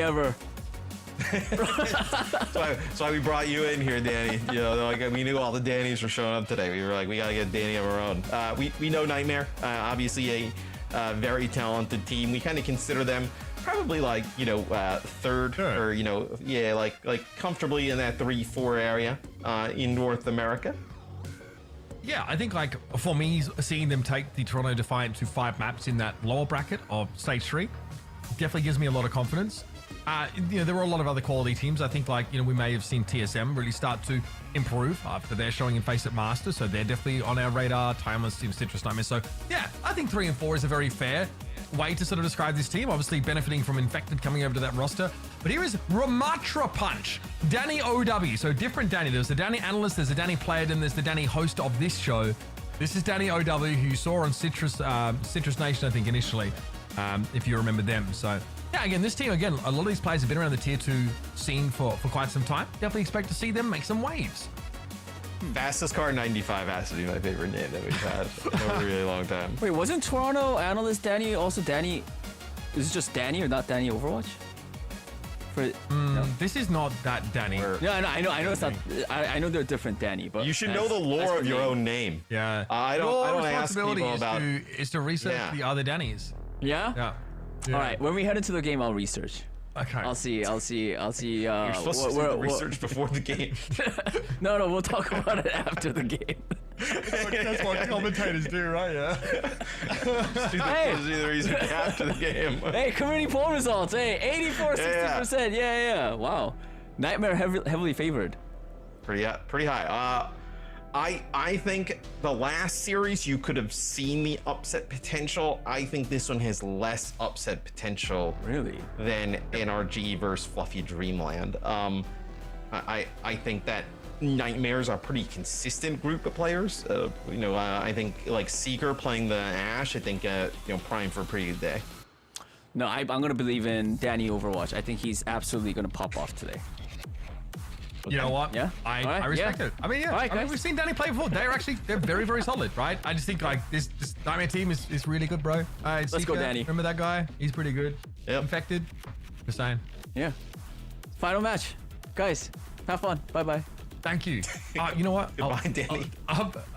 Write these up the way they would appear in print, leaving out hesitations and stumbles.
ever. That's why we brought you in here, Danny. You know, like we knew all the Dannys were showing up today. We were like, we gotta get Danny of our own. We know Nightmare, obviously a very talented team. We kind of consider them probably like, you know, third or, you know, yeah, like comfortably in that 3-4 area in North America. Yeah, I think like for me, seeing them take the Toronto Defiant to 5 maps in that lower bracket of stage 3 definitely gives me a lot of confidence. You know, there were a lot of other quality teams. I think like, you know, we may have seen TSM really start to improve after their showing in Face at Masters. So they're definitely on our radar. Timeless Team, Citrus Nightmare. So yeah, I think 3 and 4 is a very fair way to sort of describe this team. Obviously benefiting from Infected coming over to that roster. But here is Ramattra Punch, Danny OW. So different Danny. There's the Danny analyst, there's the Danny player, and there's the Danny host of this show. This is Danny OW, who you saw on Citrus Nation, I think, initially, if you remember them. So yeah, again, this team, again, a lot of these players have been around the tier 2 scene for quite some time. Definitely expect to see them make some waves. Fastest car 95 has to be my favorite name that we've had in a really long time. Wait, wasn't Toronto analyst Danny also Danny? Is it just Danny or not Danny Overwatch? No. This is not that Danny. Yeah, I know it's not. I know they're different Danny, but you should know the lore of your own name. Yeah, I don't ask people about. Is to research the other Dannys. Yeah. Yeah. All right, when we head into the game, I'll research. Okay. I'll see. You're supposed to do the research before the game. No, we'll talk about it after the game. That's what commentators do, right? Yeah. Do the research after the game. Hey, community poll results. Hey, 84, 60%. Yeah. Wow. Nightmare heavily favored. Pretty high. I think the last series you could have seen the upset potential. I think this one has less upset potential, really, than NRG versus Fluffy Dreamland. I think that Nightmares are a pretty consistent group of players. You know, I think like Seeker playing the Ashe. I think you know, prime for a pretty good day. No, I'm gonna believe in Danny Overwatch. I think he's absolutely gonna pop off today. You know what? Yeah. I respect it. I mean, yeah. Right, I mean, we've seen Danny play before. They're very, very solid, right? I just think like this Nightmare team is really good, bro. Let's go, Danny. Remember that guy? He's pretty good. Yep. Infected. Just saying. Yeah. Final match, guys. Have fun. Bye. Thank you. You know what? Goodbye, Danny.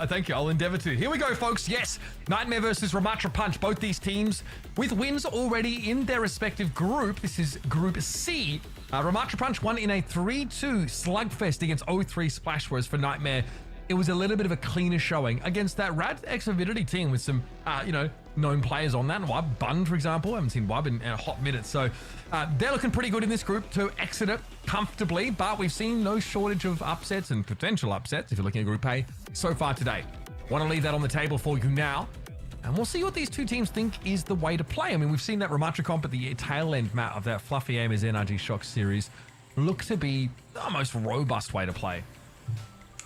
Thank you. I'll endeavor to. Here we go, folks. Yes, Nightmare versus Ramattra Punch. Both these teams with wins already in their respective group. This is Group C. Ramattra Punch won in a 3-2 slugfest against O3 Splash, whereas for Nightmare, it was a little bit of a cleaner showing against that Rad X Avidity team with some, you know, known players on that. Wub, Bun, for example. I haven't seen Wub in a hot minute. So they're looking pretty good in this group to exit it comfortably, but we've seen no shortage of upsets and potential upsets if you're looking at Group A so far today. Want to leave that on the table for you now. And we'll see what these two teams think is the way to play. I mean, we've seen that Ramattra comp at the tail end map of that Fluffy Aimers NRG Shock series look to be the most robust way to play.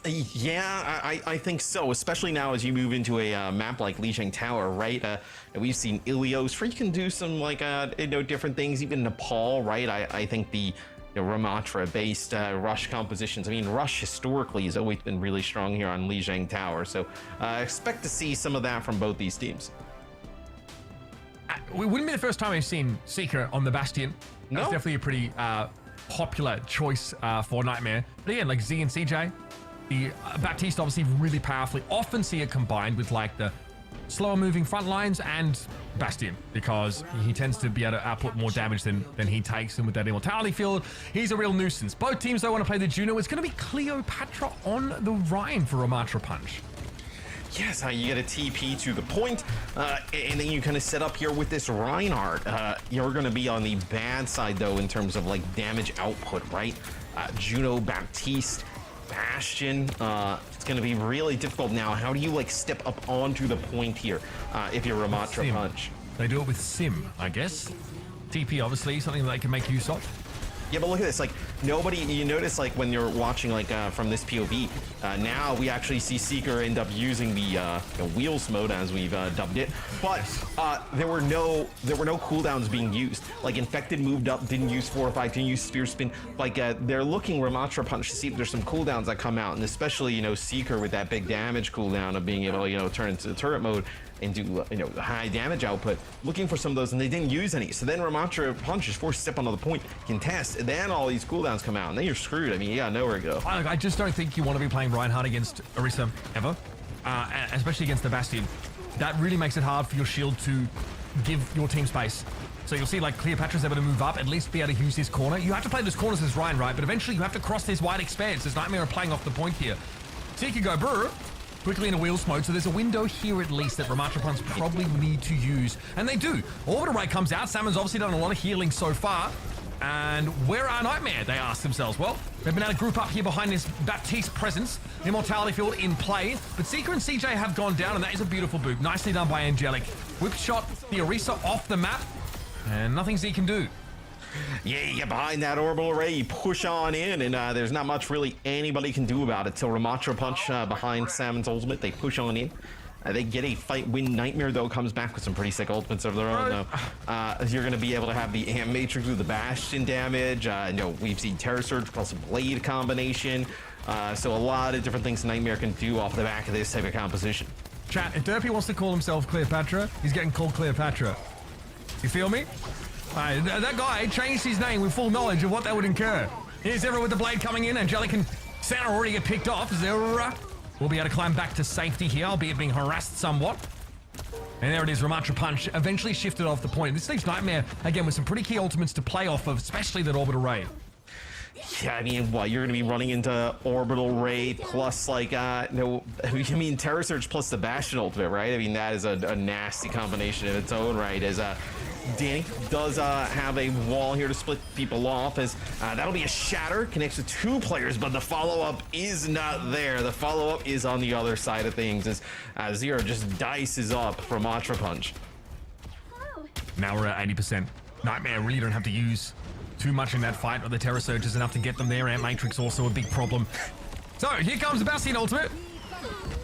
Yeah, I think so, especially now as you move into a map like Lijiang Tower, right? We've seen Ilios, where you can do some like you know, different things, even Nepal, right? I think the Ramattra-based Rush compositions. I mean, Rush historically has always been really strong here on Lijiang Tower, so expect to see some of that from both these teams. It wouldn't be the first time we've seen Seeker on the Bastion. No. That's definitely a pretty popular choice for Nightmare. But again, like Z and CJ, the Baptiste obviously really powerfully. Often see it combined with like the slower moving front lines and Bastion, because he tends to be able to output more damage than he takes, and with that immortality field, he's a real nuisance. Both teams though want to play the Juno. It's going to be Cleopatra on the Rhine for Ramattra Punch. Yes, you get a TP to the point, and then you kind of set up here with this Reinhardt. You're going to be on the bad side though in terms of like damage output, right? Juno, Baptiste, Bastion, it's going to be really difficult now. How do you like step up onto the point here if you're Ramattra Punch? They do it with Sim, I guess. TP obviously something that they can make use of. Yeah, but look at this, like nobody, you notice like when you're watching like from this POV, now we actually see Seeker end up using the wheels mode as we've dubbed it, but there were no cooldowns being used. Like Infected moved up, didn't use 4 or 5, didn't use Spear Spin. Like they're looking Ramattra Punch to see if there's some cooldowns that come out, and especially Seeker with that big damage cooldown of being able to turn into turret mode. and do high damage output, looking for some of those, and they didn't use any. So then Ramattra Punch is forced to step onto the point, contest, and then all these cooldowns come out, and then you're screwed. I mean, you got nowhere to go. I just don't think you want to be playing Reinhardt against Orisa ever, especially against the Bastion. That really makes it hard for your shield to give your team space. So you'll see like Cleopatra's able to move up, at least be able to use this corner. You have to play those corners as Ryan, right? But eventually you have to cross this wide expanse. As Nightmare are playing off the point here. So you can go brr, quickly into wheels mode. So there's a window here at least that Ramattra Punch probably need to use. And they do. Orbital Ray comes out. Salmon's obviously done a lot of healing so far. And where are Nightmare? They ask themselves. Well, they've been able to group up here behind this Baptiste presence. Immortality Field in play. But Seeker and CJ have gone down, and that is a beautiful boot. Nicely done by Angelic. Whip shot the Orisa off the map. And nothing Z can do. Yeah, you get behind that orbital array, you push on in, and there's not much really anybody can do about it till Ramattra Punch behind Salmon's ultimate. They push on in. They get a fight win. Nightmare, though, comes back with some pretty sick ultimates of their own, though. You're going to be able to have the Amp Matrix with the Bastion damage. We've seen Terror Surge plus a Blade combination. So a lot of different things Nightmare can do off the back of this type of composition. Chat, if Derpy wants to call himself Cleopatra, he's getting called Cleopatra. You feel me? That guy changed his name with full knowledge of what that would incur. Here's Zera with the blade coming in. Angelic and Santa already get picked off. Zera will be able to climb back to safety here, albeit being harassed somewhat. And there it is, Ramattra Punch eventually shifted off the point. This leaves Nightmare, again, with some pretty key ultimates to play off of, especially that Orbital Ray. Yeah, I mean, what, you're going to be running into Orbital Ray plus, like, Terror Surge plus the Bastion ultimate, right? I mean, that is a nasty combination in its own right, as Danny does have a wall here to split people off, as that'll be a shatter, connects to two players, but the follow-up is not there. The follow-up is on the other side of things, as Zero just dices up Ramattra Punch. Now we're at 80%. Nightmare really don't have to use too much in that fight, or the Terror Surge is enough to get them there. Amp Matrix also a big problem. So here comes the Bastion ultimate.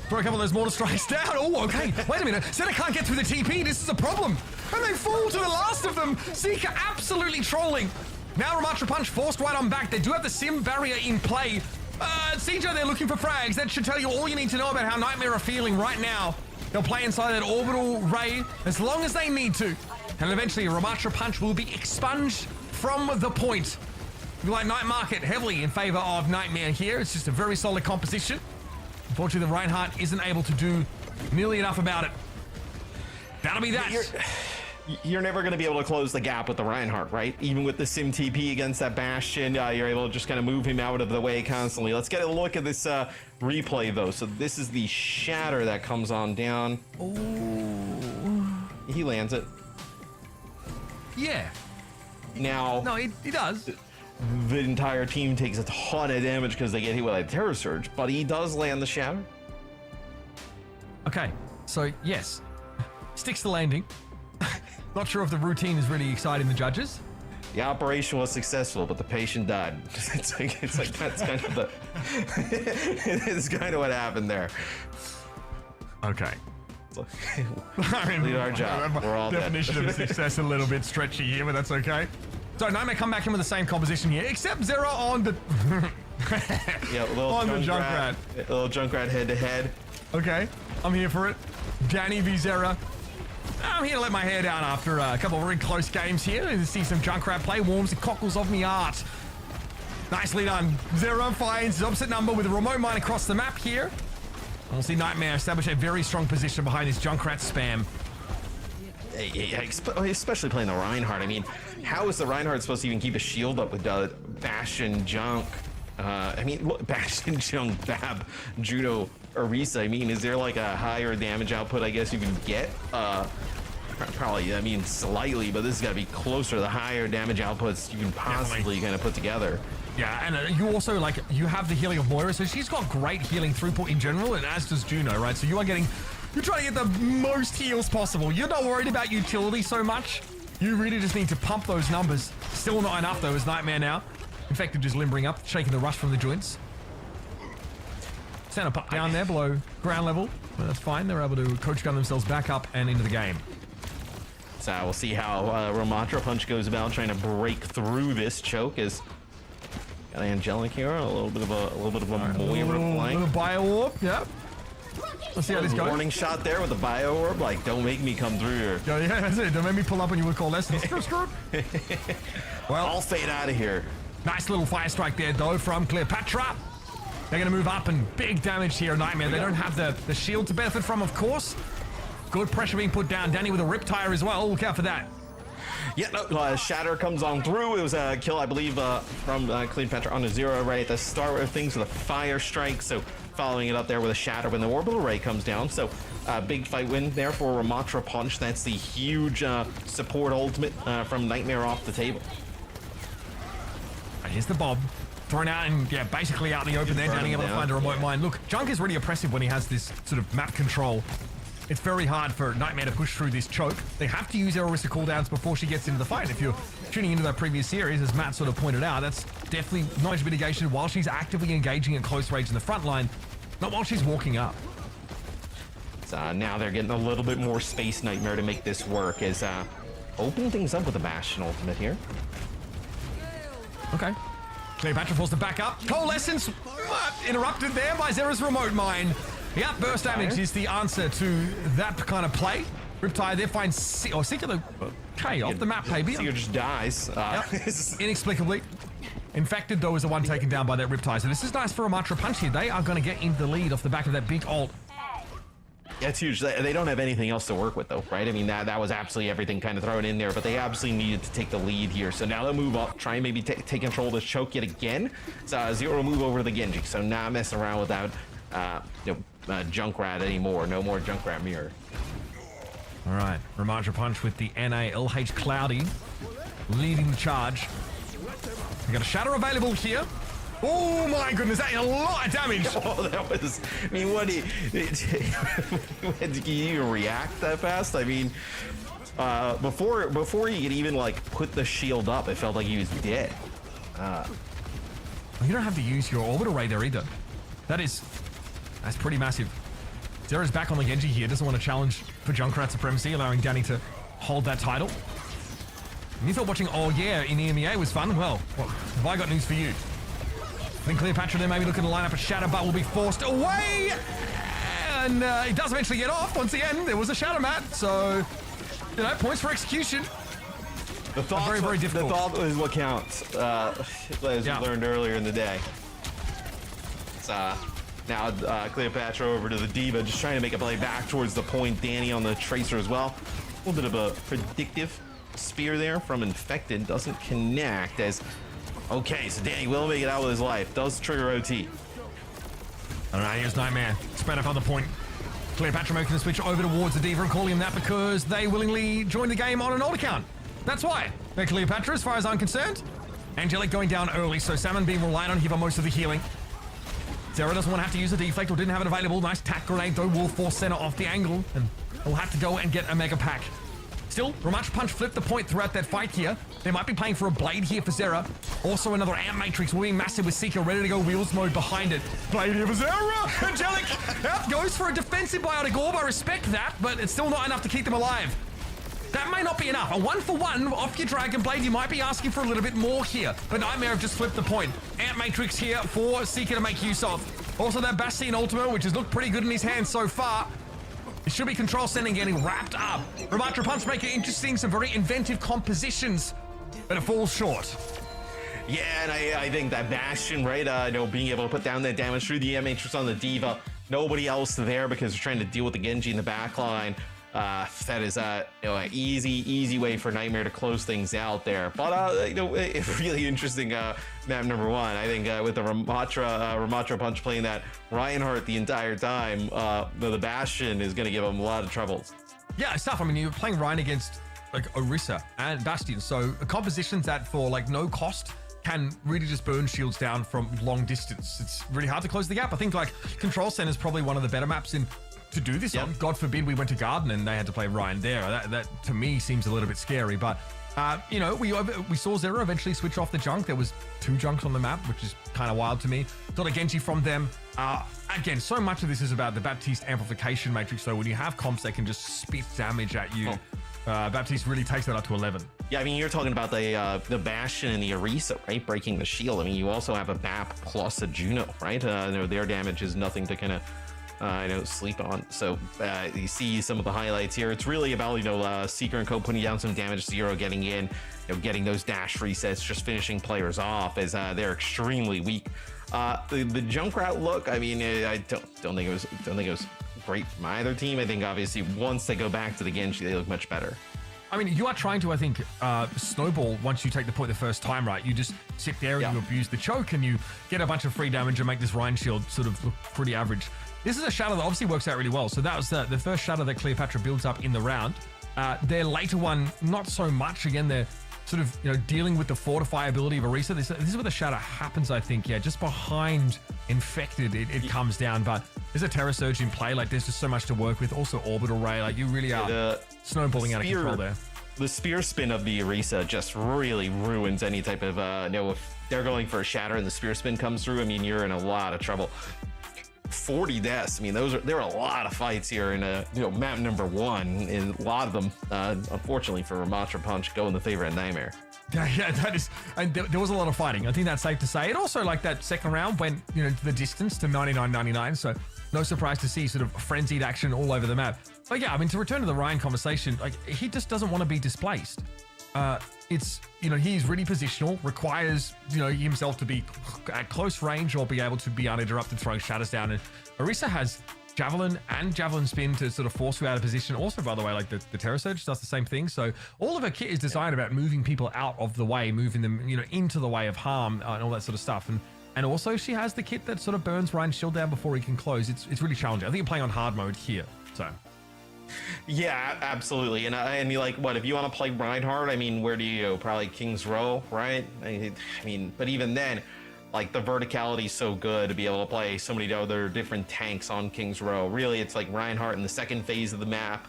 Throw a couple of those mortar strikes down. Oh, okay. Wait a minute. Senna can't get through the TP. This is a problem. And they fall to the last of them. Seeker absolutely trolling. Now Ramattra Punch forced right on back. They do have the sim barrier in play. CJ, they're looking for frags. That should tell you all you need to know about how Nightmare are feeling right now. They'll play inside that orbital ray as long as they need to. And eventually Ramattra Punch will be expunged from the point. We like Night Market heavily in favor of Nightmare here. It's just a very solid composition. Unfortunately, the Reinhardt isn't able to do nearly enough about it. That'll be that. You're never going to be able to close the gap with the Reinhardt, right? Even with the Sim TP against that Bastion, you're able to just kind of move him out of the way constantly. Let's get a look at this replay, though. So this is the shatter that comes on down. Oh. He lands it. Yeah. Now... No, he does. The entire team takes a ton of damage because they get hit with a Terror Surge, but he does land the shatter. Okay, so yes, sticks the landing. Not sure if the routine is really exciting the judges. The operation was successful, but the patient died. It's like that's kind of the. It's kind of what happened there. Okay. I mean, lead our job. We're all definition dead. of success a little bit stretchy here, but that's okay. So Nightmare come back in with the same composition here, except Zero on the yeah, little on the Junkrat. Little Junkrat head to head. Okay, I'm here for it. Danny v Zera. I'm here to let my hair down after a couple of very close games here and see some Junkrat play. Warms the cockles of me art. Nicely done. Zero finds his opposite number with a remote mine across the map here. We'll see Nightmare establish a very strong position behind his Junkrat spam. Yeah, especially playing the Reinhardt. I mean, how is the Reinhardt supposed to even keep a shield up with Bastion, Junk? Bastion, Junk, Bab, Juno, Orisa. I mean, is there like a higher damage output, I guess, you can get? Probably, I mean, slightly, but this has got to be closer to the higher damage outputs you can possibly kind of put together. Yeah, and you also, like, you have the healing of Moira, so she's got great healing throughput in general, and as does Juno, right? So you're trying to get the most heals possible. You're not worried about utility so much. You really just need to pump those numbers. Still not enough, though, as Nightmare now. Infected just limbering up, shaking the rust from the joints. Center pop down there below ground level. But that's fine. They're able to coach gun themselves back up and into the game. So we'll see how Ramattra Punch goes about trying to break through this choke. As got Angelic here, a little bit of a Moira play. A little bio warp, yep. Let's see how this goes. Warning shot there with the bio orb. Like, don't make me come through here. Yeah, that's it. Don't make me pull up when you would call lessons. Well, I'll fade out of here. Nice little fire strike there, though, from Cleopatra. They're going to move up, and big damage here, Nightmare. They don't have the shield to benefit from, of course. Good pressure being put down. Danny with a riptire as well. Look out for that. Yeah, no, Shatter comes on through. It was a kill, I believe, from Cleopatra on a 0 right at the start of things with a fire strike. So following it up there with a Shatter when the orbital ray comes down. So big fight win there for Ramattra Punch. That's the huge support ultimate from Nightmare off the table. And here's the Bob. Thrown out and, yeah, basically out in the open there, Danny able to find a remote mine. Look, Junk is really oppressive when he has this sort of map control. It's very hard for Nightmare to push through this choke. They have to use Arista cooldowns before she gets into the fight. If you're tuning into that previous series, as Matt sort of pointed out, that's definitely knowledge mitigation while she's actively engaging at close range in the front line, not while she's walking up. So now they're getting a little bit more space, Nightmare, to make this work as opening things up with a Bastion ultimate here. Okay. Cleopatra forced to back up. Coalescence interrupted there by Zera's remote mine. Yeah, burst damage is the answer to that kind of play. Riptide there finds Seeker off the map, maybe. Seeker just dies. Yep. Inexplicably. Infected, though, is the one taken down by that Riptide. So this is nice for Ramattra Punch here. They are going to get into the lead off the back of that big ult. Yeah, it's huge. They don't have anything else to work with, though, right? I mean, that was absolutely everything kind of thrown in there, but they absolutely needed to take the lead here. So now they'll move up, try and maybe take control of this choke yet again. So Zero will move over to the Genji. So not messing around without Junkrat anymore. No more Junkrat mirror. All right, Ramattra Punch with the NALH Cloudy leading the charge. We got a Shatter available here. Oh my goodness, that is a lot of damage. Oh, that was, I mean, what do you even react that fast? I mean, before he could even like put the shield up, it felt like he was dead. You don't have to use your orbital ray there either. That's pretty massive. Zera's back on the Genji here, doesn't want to challenge for Junkrat supremacy, allowing Danny to hold that title. And you thought watching Oh Yeah in EMEA was fun? Well, have I got news for you. I think Cleopatra there maybe looking to line up a Shatter, but will be forced away. And he does eventually get off. Once again, there was a Shatter mat, so, you know, points for execution. The thought, very, very difficult. The thought is what counts, as we learned earlier in the day. It's, now Cleopatra over to the Diva, just trying to make a play back towards the point. Danny on the Tracer as well. A little bit of a predictive spear there from Infected. Doesn't connect as... Okay, so Danny will make it out with his life. Does trigger OT. All right, here's Nightmare. Spread up on the point. Cleopatra making the switch over towards the Diva and calling him that because they willingly joined the game on an old account. That's why. They're Cleopatra, as far as I'm concerned. Angelic going down early, so Salmon being relied on here for most of the healing. Zera doesn't want to have to use a deflect or didn't have it available. Nice tack grenade, though, will force center off the angle, and we'll have to go and get a mega pack. Still, Ramattra Punch flipped the point throughout that fight here. They might be playing for a blade here for Zera. Also another Amp Matrix will be massive with Seeker ready to go wheels mode behind it. Blade here for Zera! Angelic goes for a defensive biotic orb. I respect that, but it's still not enough to keep them alive. That may not be enough. A 1-for-1 off your Dragon Blade, you might be asking for a little bit more here. But Nightmare have just flipped the point. Amp Matrix here for Seeker to make use of. Also that Bastion Ultimate, which has looked pretty good in his hands so far. It should be control sending getting wrapped up. Ramattra Punch making interesting, some very inventive compositions, but it falls short. Yeah, and I think that Bastion, right, being able to put down that damage through the Matrix on the Diva, nobody else there because they're trying to deal with the Genji in the backline. That is an easy way for Nightmare to close things out there. But it's really interesting map number one. I think with the Ramattra Punch playing that Reinhardt the entire time, the Bastion is going to give him a lot of troubles. Yeah, it's tough. I mean, you're playing Ryan against like Orisa and Bastion, so compositions that for like no cost can really just burn shields down from long distance. It's really hard to close the gap. I think like Control Center is probably one of the better maps to do this on. God forbid we went to Garden and they had to play Ryan there. That to me seems a little bit scary, but we saw Zera eventually switch off the junk. There was 2 junks on the map, which is kind of wild to me. Got a Genji from them. Again, so much of this is about the Baptiste amplification matrix, though. When you have comps that can just spit damage at you, Baptiste really takes that up to 11. Yeah, I mean, you're talking about the Bastion and the Orisa, right? Breaking the shield. I mean, you also have a BAP plus a Juno, right? Their damage is nothing to kind of sleep on. So you see some of the highlights here. It's really about Seeker and Co putting down some damage, Zero getting in, getting those dash resets, just finishing players off as they're extremely weak. The Junkrat look, I mean, I don't think it was great from either team. I think obviously once they go back to the Genji, they look much better. I mean, you are trying to, I think, snowball once you take the point the first time, right? You just sit there and you abuse the choke and you get a bunch of free damage and make this Rhine shield sort of look pretty average. This is a shadow that obviously works out really well. So that was the first shadow that Cleopatra builds up in the round. Their later one, not so much. Again, they're sort of, dealing with the fortify ability of Orisa. This is where the shadow happens, I think. Yeah, just behind Infected, it comes down. But there's a Terror Surge in play. Like, there's just so much to work with. Also, Orbital Ray. Like, you really are snowballing out of control there. The spear spin of the Orisa just really ruins any type of, if they're going for a shatter and the spear spin comes through, I mean, you're in a lot of trouble. 40 deaths. I mean, there are a lot of fights here in map number 1, and a lot of them, unfortunately for Ramattra Punch, go in the favor of Nightmare. Yeah, that is, and there was a lot of fighting. I think that's safe to say. And also, like, that second round went, the distance to 99.99. So no surprise to see sort of frenzied action all over the map. But yeah, I mean, to return to the Ryan conversation, like, he just doesn't want to be displaced. It's, he's really positional, requires, himself to be at close range or be able to be uninterrupted throwing shadows down. And Orisa has Javelin and Javelin Spin to sort of force you out of position. Also, by the way, like the Terror Surge does the same thing. So all of her kit is designed about moving people out of the way, moving them, into the way of harm and all that sort of stuff. And also she has the kit that sort of burns Ryan's shield down before he can close. It's really challenging. I think you're playing on hard mode here. So. Yeah, absolutely. And you like, what, if you want to play Reinhardt, I mean, where do you go? Probably King's Row, right? I mean, but even then, like, the verticality is so good to be able to play so many other different tanks on King's Row. Really, it's like Reinhardt in the second phase of the map.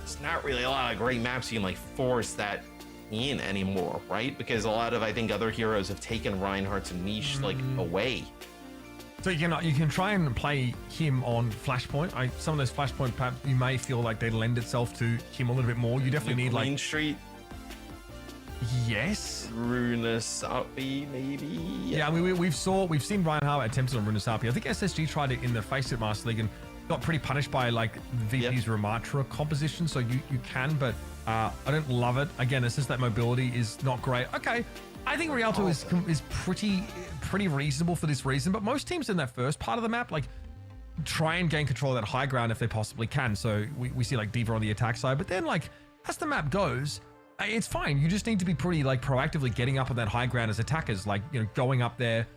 It's not really a lot of great maps you can, like, force that in anymore, right? Because a lot of, I think, other heroes have taken Reinhardt's niche, like, away. So you can try and play him on Flashpoint. Some of those Flashpoint perhaps you may feel like they lend itself to him a little bit more. You definitely need Green like Street. Yes. Runasapi, maybe. Yeah, I mean we've seen Reinhardt attempted on Runasapi. I think SSG tried it in the Faceit Master League and got pretty punished by like VP's Ramattra composition. So you can, but I don't love it. Again, it's just that mobility is not great. Okay. I think Rialto is pretty reasonable for this reason, but most teams in that first part of the map like try and gain control of that high ground if they possibly can. So we see like D.Va on the attack side, but then like as the map goes, it's fine. You just need to be pretty like proactively getting up on that high ground as attackers, like going up there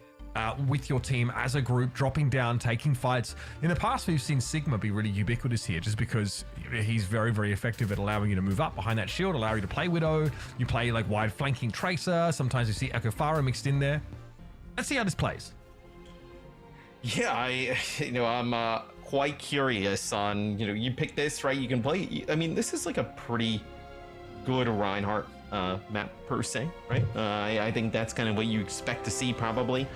with your team as a group, dropping down, taking fights. In the past, we've seen Sigma be really ubiquitous here just because he's very, very effective at allowing you to move up behind that shield, allow you to play Widow. You play like wide flanking Tracer. Sometimes you see Echo Faro mixed in there. Let's see how this plays. Yeah, I'm quite curious on, you pick this, right? You can play, I mean, this is like a pretty good Reinhardt map per se, right? I think that's kind of what you expect to see probably.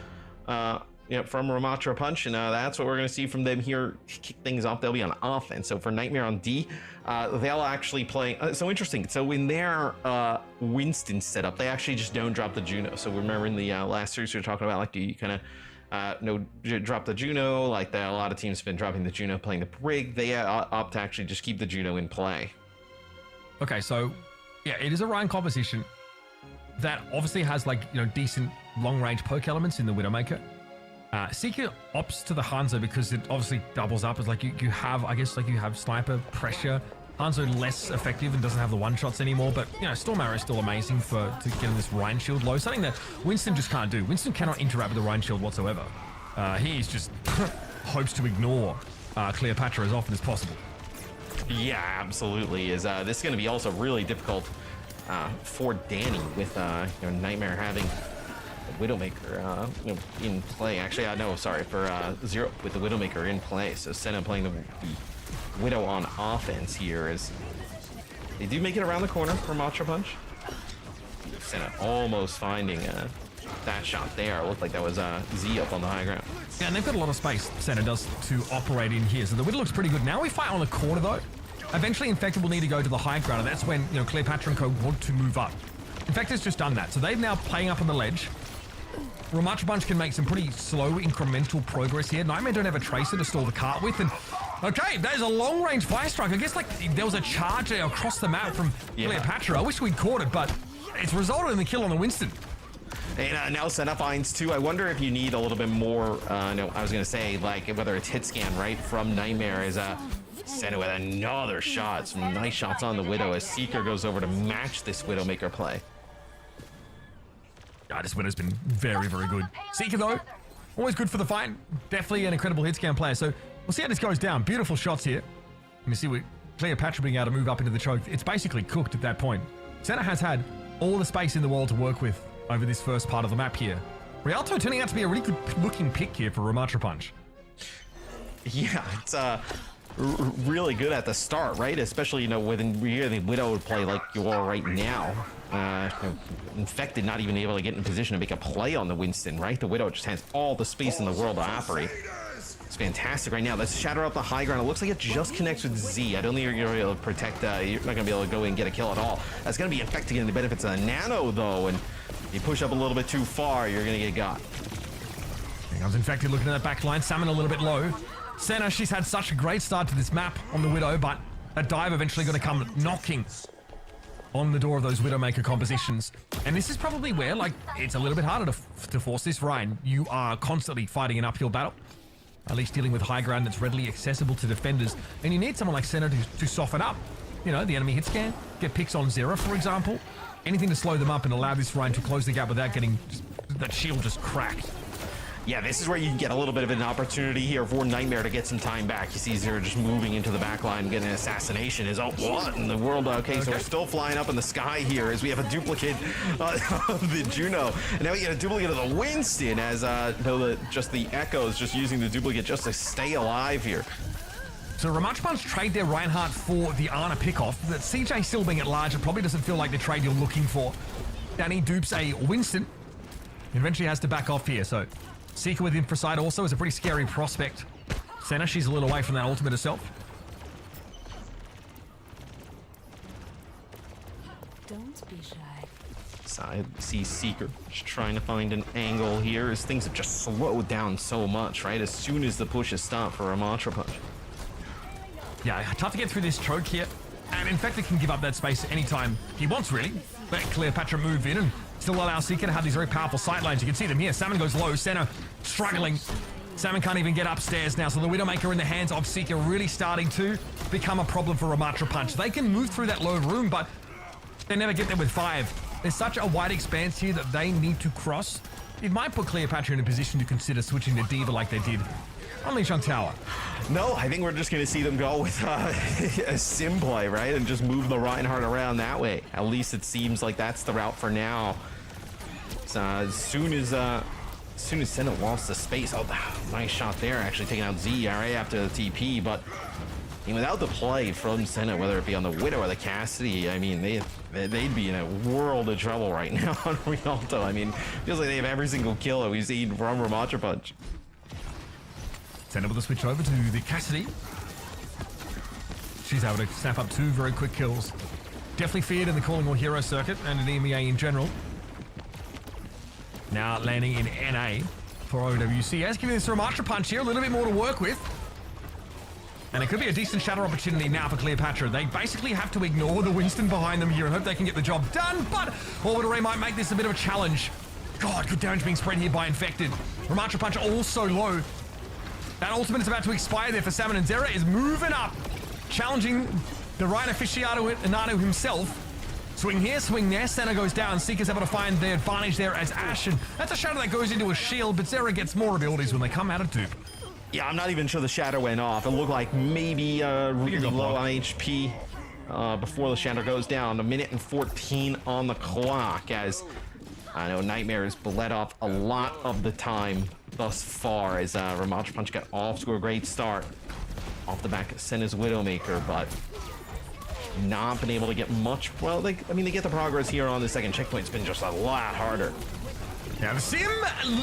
From Ramattra Punch, and that's what we're going to see from them here. Kick things off, they'll be on offense. So for Nightmare on D, they'll actually play. So interesting. So in their Winston setup, they actually just don't drop the Juno. So remember in the last series we were talking about, like, do you kind of drop the Juno? Like that, a lot of teams have been dropping the Juno, playing the Brig. They opt to actually just keep the Juno in play. Okay, so yeah, it is a Ryan composition that obviously has like decent long-range poke elements in the Widowmaker. Seeker opts to the Hanzo because it obviously doubles up as like you have, I guess, like you have sniper pressure. Hanzo less effective and doesn't have the one-shots anymore, but Storm Arrow is still amazing to get in this Rhine shield low. Something that Winston just can't do. Winston cannot interact with the Rhine shield whatsoever. He's just hopes to ignore Cleopatra as often as possible. Yeah, absolutely. Is this going to be also really difficult for Danny with Nightmare having the Widowmaker in play. Actually, no, sorry, for Zero with the Widowmaker in play. So Senna playing the Widow on offense here as they do make it around the corner for Ramattra Punch. Senna almost finding that shot there. It looked like that was Z up on the high ground. Yeah, and they've got a lot of space, Senna does, to operate in here. So the Widow looks pretty good. Now we fight on the corner, though. Eventually, Infected will need to go to the high ground, and that's when Cleopatra and Co want to move up. Infected's just done that, so they're now playing up on the ledge. Ramattra Punch can make some pretty slow incremental progress here. Nightmare don't have a tracer to stall the cart with, and okay, there's a long-range fire strike. I guess like there was a charge there across the map from Cleopatra. I wish we'd caught it, but it's resulted in the kill on the Winston. And now Senna finds two. I wonder if you need a little bit more, no, I was going to say, like, whether it's hit scan, right, from Nightmare is Senna with another shot. Some nice shots on the Widow as Seeker goes over to match this Widowmaker play. Yeah, this Widow's been very, very good. Seeker, though, always good for the fight. Definitely an incredible hit scan player. So we'll see how this goes down. Beautiful shots here. Let me see what Cleopatra being able to move up into the choke. It's basically cooked at that point. Senna has had all the space in the world to work with over this first part of the map here. Rialto turning out to be a really good looking pick here for Ramattra Punch. Yeah, it's really good at the start, right? Especially, you know, when the Widow would play like you are right now. Infected not even able to get in position to make a play on the Winston, right? The Widow just has all the space in the world to operate. It's fantastic right now. Let's shatter up the high ground. It looks like it just connects with Z. I don't think you're going to be able to protect, you're not going to be able to go in and get a kill at all. That's going to be infecting in the benefits of Nano, though, and you push up a little bit too far, you're going to get got. Here comes Infected looking at that back line. Salmon a little bit low. Senna, she's had such a great start to this map on the Widow, but that dive eventually going to come knocking on the door of those Widowmaker compositions. And this is probably where, like, it's a little bit harder to force this Ryan. You are constantly fighting an uphill battle, at least dealing with high ground that's readily accessible to defenders. And you need someone like Senna to soften up. You know, the enemy hit scan, get picks on Zera, for example. Anything to slow them up and allow this Ryan to close the gap without getting that shield just cracked. Yeah, this is where you get a little bit of an opportunity here for Nightmare to get some time back. You see Zera just moving into the back line, getting an assassination. Is, oh, what in the world? Okay, so we're still flying up in the sky here as we have a duplicate of the Juno. And now we get a duplicate of the Winston as just the Echoes just using the duplicate just to stay alive here. So Ramattra Punch trade their Reinhardt for the Ana pickoff. That CJ still being at large, it probably doesn't feel like the trade you're looking for. Danny dupes a Winston. He eventually has to back off here, so Seeker with Infrasight also is a pretty scary prospect. Senna, she's a little away from that ultimate herself. Don't be shy. Side see Seeker just trying to find an angle here as things have just slowed down so much, right? As soon as the push is stopped for Ramattra Punch. Yeah, tough to get through this choke here. And in fact, it can give up that space anytime he wants, really. Let Cleopatra move in and still allow Seeker to have these very powerful sight lines. You can see them here. Salmon goes low. Senna struggling. Salmon can't even get upstairs now. So the Widowmaker in the hands of Seeker really starting to become a problem for Ramattra Punch. They can move through that low room, but they never get there with 5. There's such a wide expanse here that they need to cross. It might put Cleopatra in a position to consider switching to Diva like they did on Lijiang Tower. No, I think we're just going to see them go with a sim play, right? And just move the Reinhardt around that way. At least it seems like that's the route for now. So as soon as Senna lost the space, oh, nice shot there, actually taking out Z right after the TP, but I mean, without the play from Senna, whether it be on the Widow or the Cassidy, I mean, they'd be in a world of trouble right now on Rialto. I mean, feels like they have every single kill that we've seen from Ramattra Punch. Senna with a switch over to the Cassidy. She's able to snap up 2 very quick kills. Definitely feared in the Calling All Hero circuit and in EMEA in general. Now landing in NA for OWCS, giving this Ramattra Punch here a little bit more to work with. And it could be a decent shatter opportunity now for Cleopatra. They basically have to ignore the Winston behind them here and hope they can get the job done, but Orbital Ray might make this a bit of a challenge. God, good damage being spread here by Infected. Ramattra Punch also low. That ultimate is about to expire there for Salmon, and Zera is moving up, challenging the Ryan aficionado Nano himself. Swing here, swing there. Senna goes down. Seeker's able to find the advantage there as Ash, and that's a shadow that goes into a shield, but Zera gets more abilities when they come out of dupe. Yeah, I'm not even sure the shadow went off. It looked like maybe really low on HP before the shadow goes down. 1:14 on the clock, as I know Nightmare has bled off a lot of the time thus far, as Ramattra Punch got off to a great start off the back of Senna's Widowmaker, but not been able to get much. Well, they get the progress here on the second checkpoint. It's been just a lot harder. Now the sim,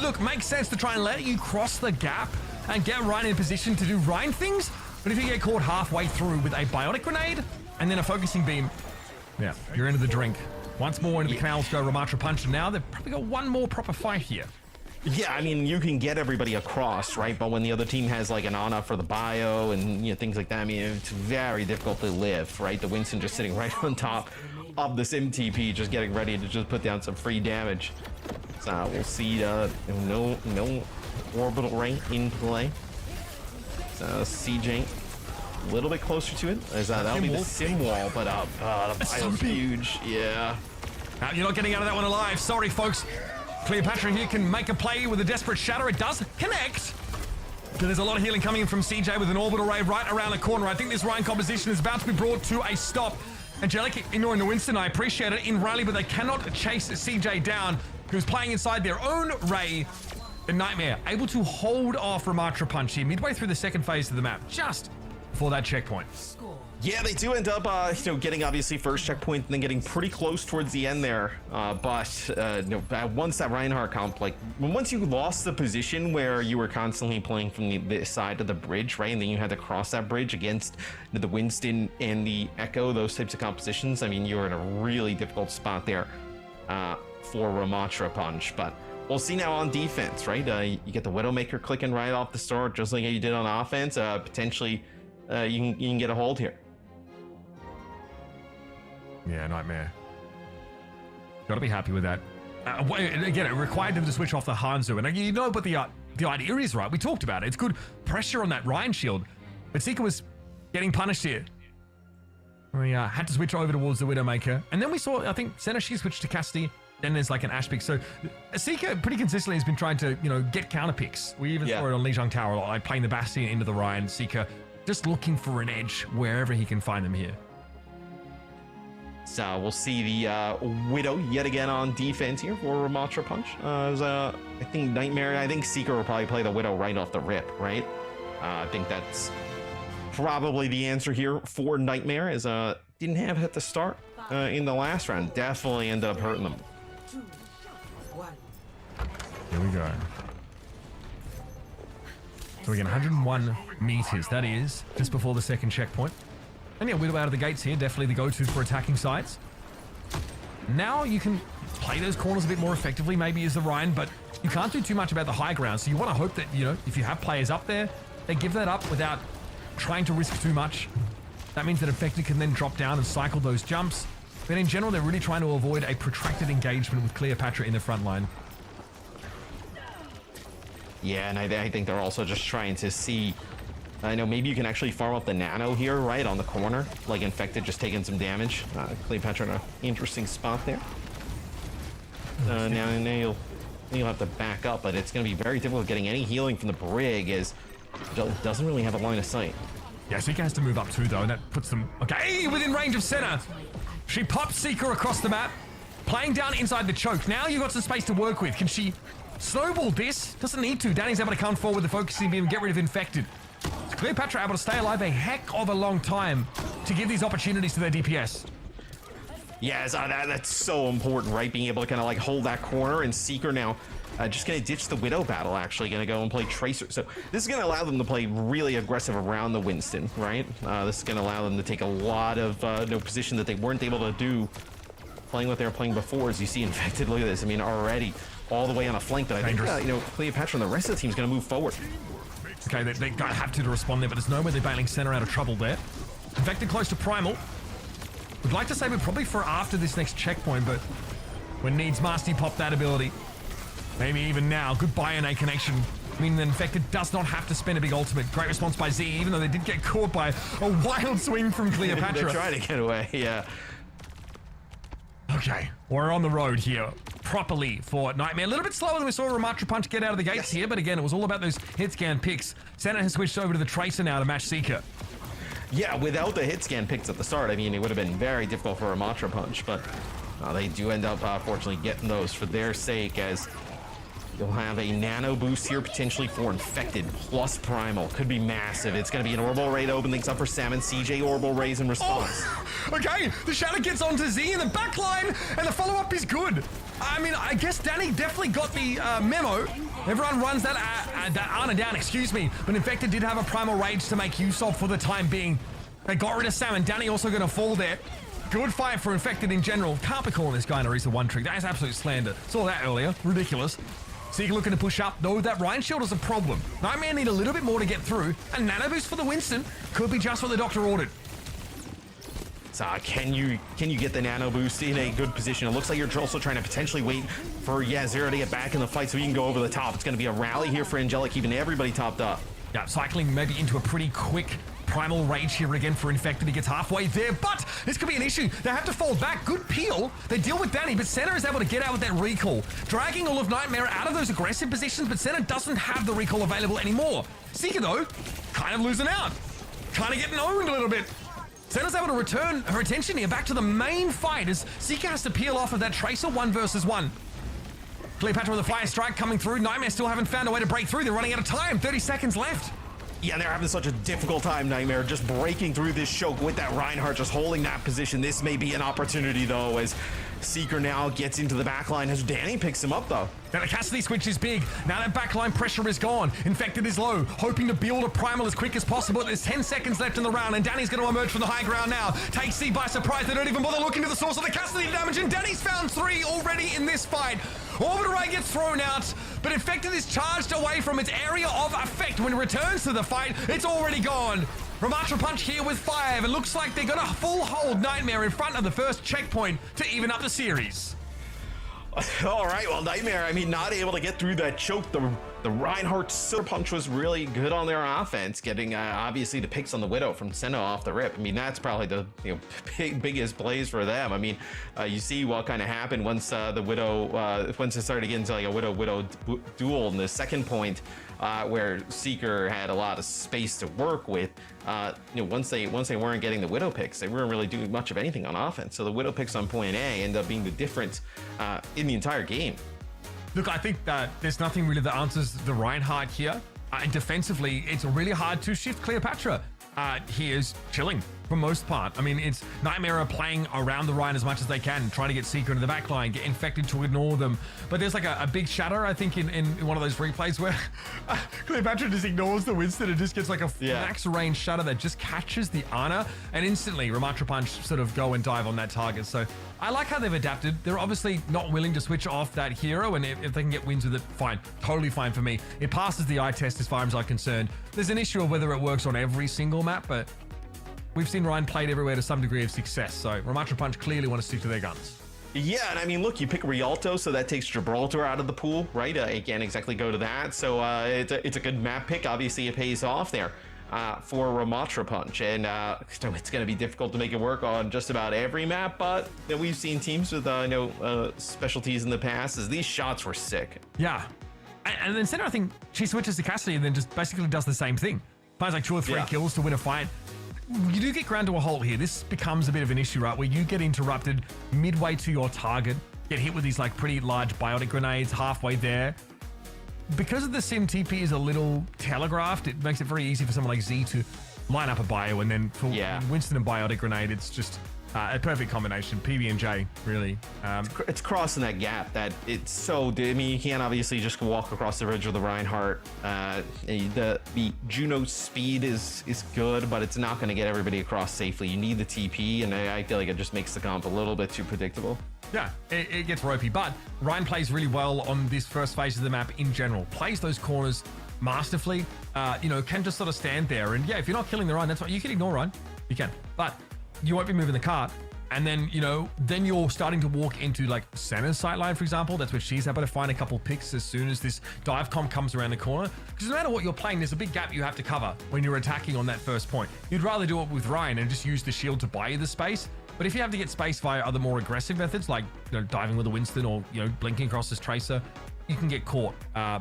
look, makes sense to try and let you cross the gap and get Ryan in position to do Ryan things, but if you get caught halfway through with a biotic grenade and then a focusing beam, yeah, you're into the drink. Once more into the canals go Ramattra Punch, and now they've probably got one more proper fight here. Yeah, I mean, you can get everybody across, right? But when the other team has like an Ana for the bio and things like that, I mean, it's very difficult to live, right? The Winston just sitting right on top of this MTP, just getting ready to just put down some free damage. So we'll see no orbital ray in play. So CJ a little bit closer to it, as that'll be the sim wall, but the bio's huge. Yeah. You're not getting out of that one alive. Sorry, folks. Cleopatra here can make a play with a desperate shatter. It does connect. But there's a lot of healing coming in from CJ with an orbital ray right around the corner. I think this Ryan composition is about to be brought to a stop. Angelic ignoring the Winston. I appreciate it in Riley, but they cannot chase CJ down, who's playing inside their own ray. The Nightmare able to hold off Ramattra Punch here midway through the second phase of the map, just before that checkpoint. Yeah, they do end up, getting obviously first checkpoint and then getting pretty close towards the end there. But once that Reinhardt comp, once you lost the position where you were constantly playing from the side of the bridge, right, and then you had to cross that bridge against the Winston and the Echo, those types of compositions, I mean, you were in a really difficult spot there for Ramattra Punch. But we'll see now on defense, right? You get the Widowmaker clicking right off the start, just like you did on offense. Potentially, you can get a hold here. Yeah, Nightmare. Got to be happy with that. Again, it required them to switch off the Hanzo, and you know, but the idea is right. We talked about it. It's good pressure on that Ryan shield, but Seeker was getting punished here. We had to switch over towards the Widowmaker, and then we saw, I think, Senna, she switched to Cassidy. Then there's like an Ash pick. So Seeker pretty consistently has been trying to, get counter picks. We even saw it on Lijiang Tower, like playing the Bastion into the Ryan. Seeker just looking for an edge wherever he can find them here. So we'll see the Widow yet again on defense here for Ramattra Punch. I think Nightmare, I think Seeker will probably play the Widow right off the rip, right? I think that's probably the answer here for Nightmare, as didn't have it at the start in the last round. Definitely ended up hurting them. Here we go. So we get 101 meters. That is just before the second checkpoint. And yeah, Widow out of the gates here, definitely the go-to for attacking sides. Now you can play those corners a bit more effectively, maybe as the Ryan, but you can't do too much about the high ground. So you want to hope that, if you have players up there, they give that up without trying to risk too much. That means that Infected can then drop down and cycle those jumps. But in general, they're really trying to avoid a protracted engagement with Cleopatra in the front line. Yeah, and I think they're also just trying to see, I know maybe you can actually farm up the Nano here, right, on the corner, like Infected just taking some damage. Cleopatra in an interesting spot there. Now you'll have to back up, but it's going to be very difficult getting any healing from the Brig, as it doesn't really have a line of sight. Yeah, Seeker has to move up too, though, and that puts them, within range of Senna. She pops Seeker across the map, playing down inside the choke. Now you've got some space to work with. Can she snowball this? Doesn't need to. Danny's able to come forward with the focusing beam and get rid of Infected. So Cleopatra able to stay alive a heck of a long time to give these opportunities to their DPS. Yeah, that's so important, right? Being able to kind of hold that corner, and Seeker now just going to ditch the Widow battle, actually going to go and play Tracer. So this is going to allow them to play really aggressive around the Winston, right? This is going to allow them to take a lot of position that they weren't able to do playing what they were playing before. As you see Infected, look at this. I mean, already all the way on a flank, but I think, Cleopatra and the rest of the team is going to move forward. Okay, they have to respond there, but there's no way they're bailing Senna out of trouble there. Infected close to Primal. Would like to save it probably for after this next checkpoint, but when needs must, he pop that ability. Maybe even now. Good Bionic connection. Meaning the Infected does not have to spend a big ultimate. Great response by Z, even though they did get caught by a wild swing from Cleopatra. They're trying to get away, yeah. Okay, we're on the road here properly for Nightmare. A little bit slower than we saw Ramattra Punch get out of the gates here, but again, it was all about those hit scan picks. Senna has switched over to the Tracer now to match Seeker. Yeah, without the hit scan picks at the start, I mean, it would have been very difficult for Ramattra Punch, but they do end up, fortunately, getting those for their sake, as you'll have a nano boost here potentially for Infected plus Primal. Could be massive. It's going to be an Orbital Ray to open things up for Salmon. CJ Orbital Rays in response. Oh, okay, the Shadow gets onto Z in the back line, and the follow-up is good. I mean, I guess Danny definitely got the memo. Everyone runs that Ana down, but Infected did have a Primal Rage to make use of for the time being. They got rid of Salmon. Danny also going to fall there. Good fight for Infected in general. Can't be calling this guy an Orisa one trick. That is absolute slander. Saw that earlier. Ridiculous. Seeker looking to push up, though that Ryan shield is a problem. Nightmare need a little bit more to get through. A nano boost for the Winston could be just what the doctor ordered. So can you get the nano boost in a good position? It looks like you're also trying to potentially wait for Zero to get back in the fight so he can go over the top. It's going to be a rally here for Angelic, keeping everybody topped up. Yeah, cycling maybe into a pretty quick primal rage here again for Infected. He gets halfway there, but this could be an issue. They have to fall back. Good peel. They deal with Danny, but Senna is able to get out with that recall, dragging all of Nightmare out of those aggressive positions, but Senna doesn't have the recall available anymore. Seeker, though, kind of losing out. Kind of getting owned a little bit. Senna's able to return her attention here back to the main fight as Seeker has to peel off of that Tracer 1 versus 1. Cleopatra with a fire strike coming through. Nightmare still haven't found a way to break through. They're running out of time. 30 seconds left. Yeah, they're having such a difficult time, Nightmare, just breaking through this choke with that Reinhardt, just holding that position. This may be an opportunity, though, as Seeker now gets into the backline as Danny picks him up, though. Now the Cassidy switch is big. Now that backline pressure is gone. Infected is low, hoping to build a primal as quick as possible. There's 10 seconds left in the round, and Danny's going to emerge from the high ground now. Takes C by surprise. They don't even bother looking to the source of the Cassidy damage, and Danny's found 3 already in this fight. Orbiter Ray gets thrown out, but Infected is charged away from its area of effect. When it returns to the fight, it's already gone. Ramattra Punch here with 5. It looks like they're going to full hold Nightmare in front of the first checkpoint to even up the series. All right, well, Nightmare, I mean, not able to get through that choke. The Reinhardt Super Punch was really good on their offense, getting obviously the picks on the Widow from Senna off the rip. I mean, that's probably the biggest plays for them. I mean, you see what kind of happened once the Widow, once it started getting to like a Widow duel in the second point, where Seeker had a lot of space to work with. Once they weren't getting the Widow picks, they weren't really doing much of anything on offense. So the Widow picks on point A end up being the difference in the entire game. Look, I think that there's nothing really that answers the Reinhardt here. And defensively, it's really hard to shift Cleopatra. He is chilling for most part. I mean, it's Nightmare are playing around the Ryan as much as they can, trying to get Seeker into the backline, get Infected to ignore them. But there's like a big shatter, I think, in one of those replays where Cleopatra just ignores the Winston and just gets like a max range shatter that just catches the Ana, and instantly Ramattra Punch sort of go and dive on that target. So I like how they've adapted. They're obviously not willing to switch off that hero, and if they can get wins with it, fine. Totally fine for me. It passes the eye test as far as I'm concerned. There's an issue of whether it works on every single map, but we've seen Ryan played everywhere to some degree of success, so Ramattra Punch clearly want to stick to their guns. Yeah, and I mean, look, you pick Rialto, so that takes Gibraltar out of the pool, right? You can't exactly go to that, so it's a good map pick. Obviously, it pays off there for Ramattra Punch, and it's going to be difficult to make it work on just about every map, but we've seen teams with specialties in the past, as these shots were sick. Yeah, and then Senna, I think she switches to Cassidy and then just basically does the same thing. Finds like 2 or 3 kills to win a fight. You do get ground to a halt here. This becomes a bit of an issue, right? Where you get interrupted midway to your target, get hit with these like pretty large biotic grenades halfway there. Because of the Sim TP is a little telegraphed, it makes it very easy for someone like Z to line up a bio, and then for Winston and biotic grenade, it's just a perfect combination. PB and J, really. It's crossing that gap that it's so. I mean, you can't obviously just walk across the ridge with the Reinhardt. The Juno speed is good, but it's not going to get everybody across safely. You need the TP, and I feel like it just makes the comp a little bit too predictable. Yeah, it gets ropey, but Ryan plays really well on this first phase of the map in general. Plays those corners masterfully. Can just sort of stand there, and if you're not killing the Ryan, that's what you can ignore Ryan. You can, but you won't be moving the cart. And then, then you're starting to walk into like Senna's sightline, for example. That's where she's able to find a couple picks as soon as this dive comp comes around the corner. Because no matter what you're playing, there's a big gap you have to cover when you're attacking on that first point. You'd rather do it with Ryan and just use the shield to buy you the space. But if you have to get space via other more aggressive methods, like diving with a Winston or blinking across this Tracer, you can get caught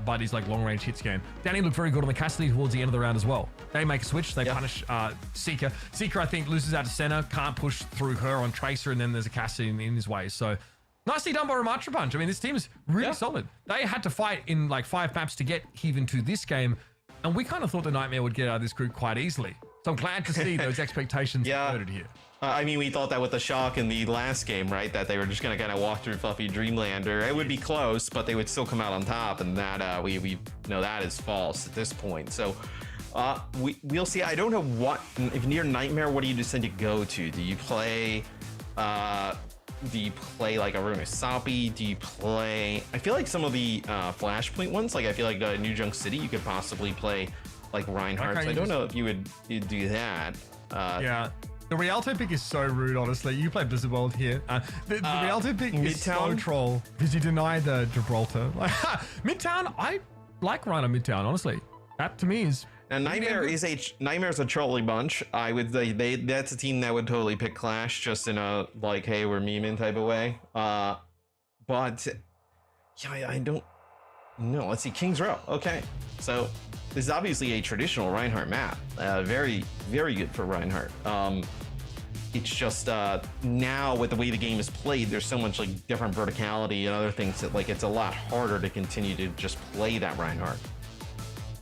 by these like long range hit scan. Danny looked very good on the Cassidy towards the end of the round as well. They make a switch, they punish Seeker. Seeker, I think, loses out to Senna, can't push through her on Tracer, and then there's a Cassidy in his way. So nicely done by Ramattra Punch. I mean, this team is really solid. They had to fight in like 5 maps to get even to this game, and we kind of thought the Nightmare would get out of this group quite easily. So I'm glad to see those expectations converted here. I mean, we thought that with the shock in the last game, right? That they were just going to kind of walk through Fluffy Dreamlander. It would be close, but they would still come out on top, and that we know that is false at this point. So we'll see. I don't know if near Nightmare, what do you decide to go to? Do you play Do you play like a Runasapi? Do you play? I feel like some of the Flashpoint ones, like I feel like New Junk City, you could possibly play like Reinhardt. Okay, So I don't know if you'd do that. Yeah. The Rialto pick is so rude, honestly. You play Blizzard World here. The Rialto pick is so Midtown? troll because you deny the Gibraltar. Midtown, I like Rhino Midtown, honestly. That to me is. And Nightmare's a trolly bunch. I would say that's a team that would totally pick Clash just in a like, hey, we're memeing type of way. But yeah, I don't know. Let's see, King's Row. Okay, so this is obviously a traditional Reinhardt map. Very, very good for Reinhardt. It's just now with the way the game is played, there's so much like different verticality and other things that like it's a lot harder to continue to just play that Reinhardt.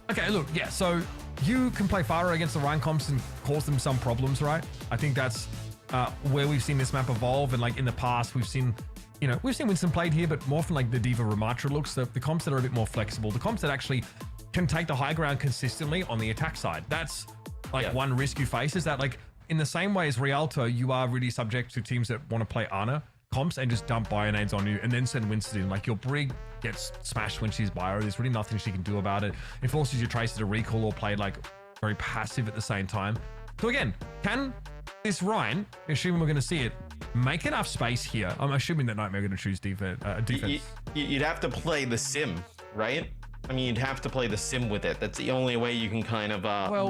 Okay, look, yeah, so you can play Pharah against the Rhine comps and cause them some problems, right? I think that's where we've seen this map evolve, and like in the past, we've seen Winston played here, but more often like the Diva Ramattra looks, the comps that are a bit more flexible, the comps that actually can take the high ground consistently on the attack side. That's like one risk you face, is that like in the same way as Rialto, you are really subject to teams that want to play Ana comps and just dump bio nades on you and then send Winston in. Like your Brig gets smashed when she's bio. There's really nothing she can do about it. It forces your Tracer to recall or play like very passive at the same time. So again, can this Rhine, assuming we're going to see it, make enough space here? I'm assuming that Nightmare are going to choose defense. You'd have to play the sim, right? I mean, you'd have to play the sim with it. That's the only way you can kind of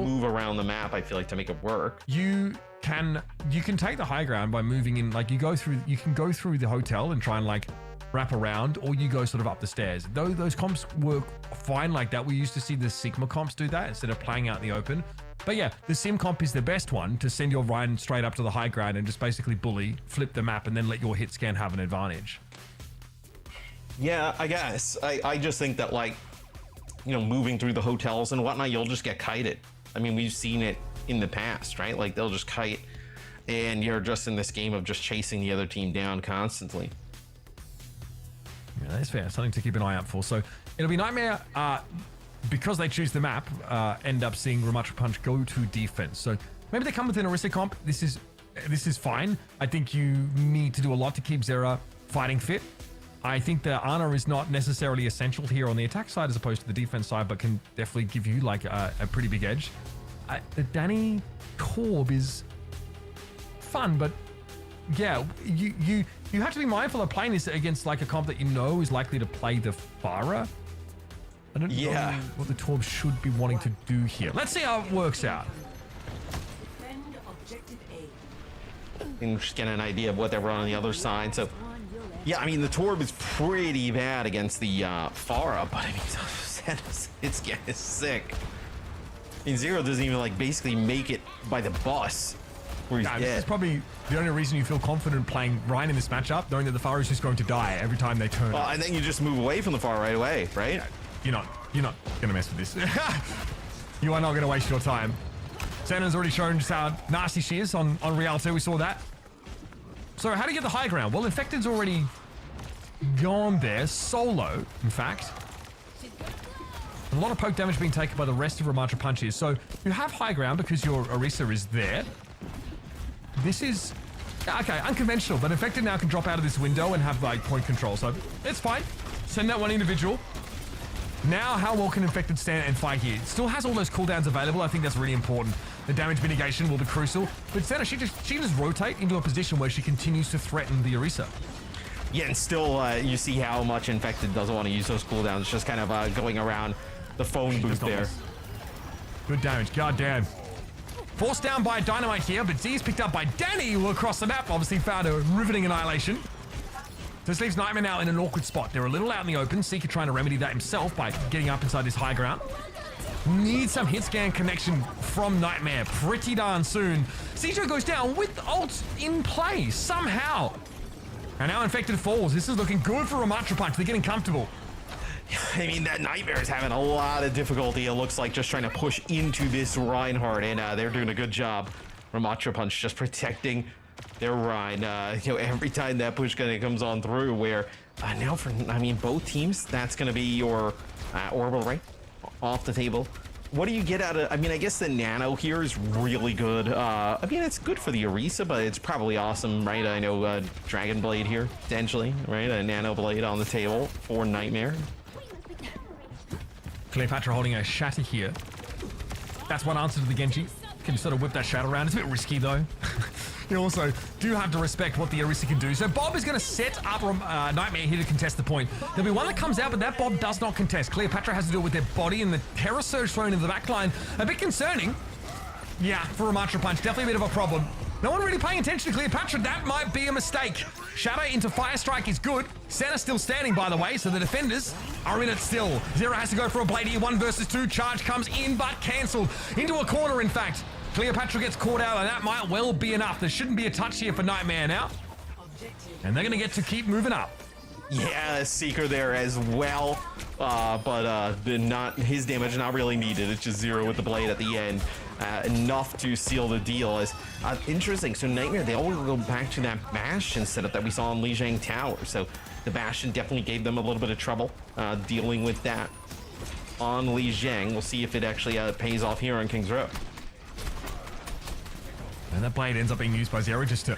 move around the map, I feel like, to make it work. You can take the high ground by moving in, like you can go through the hotel and try and like wrap around, or you go sort of up the stairs. Those comps work fine like that. We used to see the Sigma comps do that instead of playing out in the open. But yeah, the sim comp is the best one to send your Rhine straight up to the high ground and just basically bully, flip the map, and then let your hit scan have an advantage. Yeah, I guess. I just think that like, you know, moving through the hotels and whatnot, you'll just get kited. I mean, we've seen it in the past, right? Like they'll just kite and you're just in this game of just chasing the other team down constantly. Yeah, that's fair. Something to keep an eye out for. So it'll be Nightmare, because they choose the map, end up seeing Ramattra Punch go to defense. So maybe they come with an Orisa comp. This is fine. I think you need to do a lot to keep Zera fighting fit. I think the Ana is not necessarily essential here on the attack side as opposed to the defense side, but can definitely give you like a pretty big edge. The Danny Torb is fun, but yeah, you have to be mindful of playing this against like a comp that you know is likely to play the Pharah. I don't know what the Torb should be wanting to do here. Let's see how it works out. Defend objective A. And just get an idea of what they run on the other side. So yeah, I mean, the Torb is pretty bad against the Pharah, but I mean, it's getting sick. I mean, Zero doesn't even like basically make it by the bus where he's dead. This is probably the only reason you feel confident playing Ryan in this matchup, knowing that the Pharah is just going to die every time they turn up. And then you just move away from the Pharah right away, right? Yeah, you're not gonna mess with this. You are not gonna waste your time. Santa's already shown just how nasty she is on Rialto. We saw that. So how do you get the high ground? Well, Infected's already gone there, solo, in fact. A lot of poke damage being taken by the rest of Ramattra Punch here. So you have high ground because your Orisa is there. This is, okay, unconventional, but Infected now can drop out of this window and have like point control. So it's fine. Send that one individual. Now, how well can Infected stand and fight here? It still has all those cooldowns available. I think that's really important. The damage mitigation will be crucial. But Senna, she just rotate into a position where she continues to threaten the Orisa. Yeah, and still you see how much Infected doesn't want to use those cooldowns. Just kind of going around the phone booth there. Good damage. God damn. Forced down by Dynamite here, but Z is picked up by Danny, who across the map obviously found a riveting annihilation. This leaves Nightmare now in an awkward spot. They're a little out in the open. Seeker trying to remedy that himself by getting up inside this high ground. Needs some hit scan connection from Nightmare pretty darn soon. Cijo goes down with ult in play somehow. And now Infected falls. This is looking good for Ramattra Punch. They're getting comfortable. I mean, that Nightmare is having a lot of difficulty, it looks like, just trying to push into this Reinhardt, and they're doing a good job. Ramattra Punch just protecting their Rhine. You know, every time that push kind of comes on through, where now for, I mean, both teams, that's going to be your orbital right off the table. what do you get out of? I mean, I guess the nano here is really good. I mean, it's good for the Orisa, but it's probably awesome, right? I know Dragon Blade here, potentially, right? A nano blade on the table for Nightmare. Cleopatra holding a shatter here. That's one answer to the Genji. Can you sort of whip that shatter around? It's a bit risky though. You also do have to respect what the Orisa can do. So Bob is going to set up Nightmare here to contest the point. There'll be one that comes out, but that Bob does not contest. Cleopatra has to do it with their body, and the Terror Surge thrown into the back line. A bit concerning. Yeah, for Ramattra Punch, definitely a bit of a problem. No one really paying attention to Cleopatra. That might be a mistake. Shadow into Fire Strike is good. Senna still standing, by the way, so the defenders are in it still. Zero has to go for a blade here. 1 versus 2. Charge comes in, but cancelled. Into a corner, in fact. Cleopatra gets caught out, and that might well be enough. There shouldn't be a touch here for Nightmare now. And they're going to get to keep moving up. Yeah, Seeker there as well. But not his damage not really needed. It's just Zero with the blade at the end. Enough to seal the deal. Is interesting. So Nightmare, they always go back to that Bastion setup that we saw on Lijiang Tower. So the Bastion definitely gave them a little bit of trouble dealing with that on Lijiang. We'll see if it actually pays off here on King's Row. And that blade ends up being used by Zero just to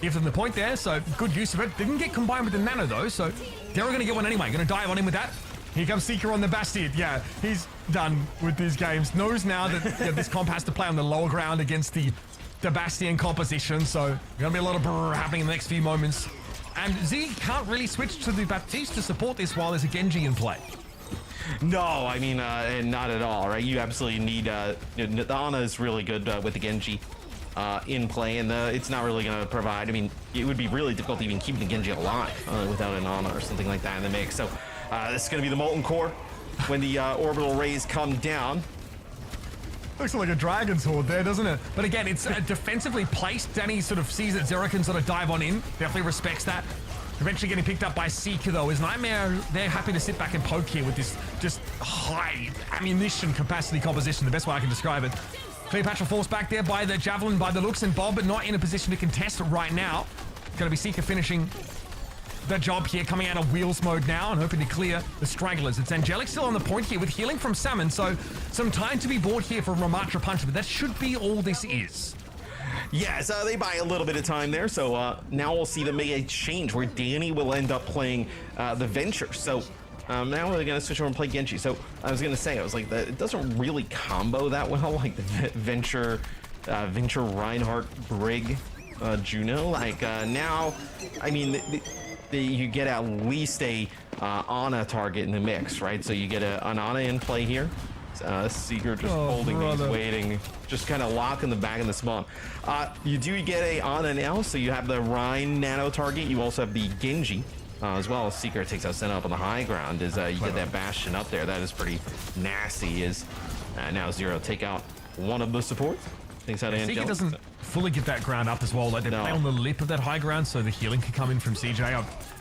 give them the point there, so good use of it. Didn't get combined with the nano though, so Zero gonna get one anyway. Gonna dive on him with that. Here comes Seeker on the Bastion. Yeah, he's done with these games. Knows now that this comp has to play on the lower ground against the Bastion composition, so gonna be a lot of brrr happening in the next few moments. And Z can't really switch to the Baptiste to support this while there's a Genji in play. No, I mean, not at all, right? You absolutely need, the Ana is really good with the Genji in play, and it's not really going to provide, I mean, it would be really difficult even keeping the Genji alive without an Ana or something like that in the mix. So this is going to be the Molten Core when the orbital rays come down. Looks like a dragon's horde there, doesn't it? But again, it's defensively placed. Danny sort of sees that Zero can sort of dive on in. Definitely respects that. Eventually getting picked up by Seeker though. Is Nightmare, they're happy to sit back and poke here with this just high ammunition capacity composition, the best way I can describe it. Cleopatra forced back there by the Javelin, by the looks, and Bob, but not in a position to contest right now. Going to be Seeker finishing the job here, coming out of wheels mode now and hoping to clear the stragglers. It's Angelic still on the point here with healing from Salmon, so some time to be bought here for Ramattra Punch, but that should be all this is. Yeah, so they buy a little bit of time there, so now we'll see them make a change where Danny will end up playing the Venture. So now we're going to switch over and play Genji. So I was going to say, I was like, it doesn't really combo that well, like the Venture Reinhardt Brig Juno. Like now, I mean, you get at least a Ana target in the mix, right? So you get an Ana in play here. Seeker just holding these, waiting, just kind of locking the back of the spawn. You do get a Ana now, so you have the Rhine nano target. You also have the Genji as well. Seeker takes out Senna up on the high ground as you get that Bastion up there. That is pretty nasty. Is now Zero take out one of the supports. Takes out Angelic. Seeker doesn't fully get that ground up as well. Like they play on the lip of that high ground, so the healing can come in from CJ.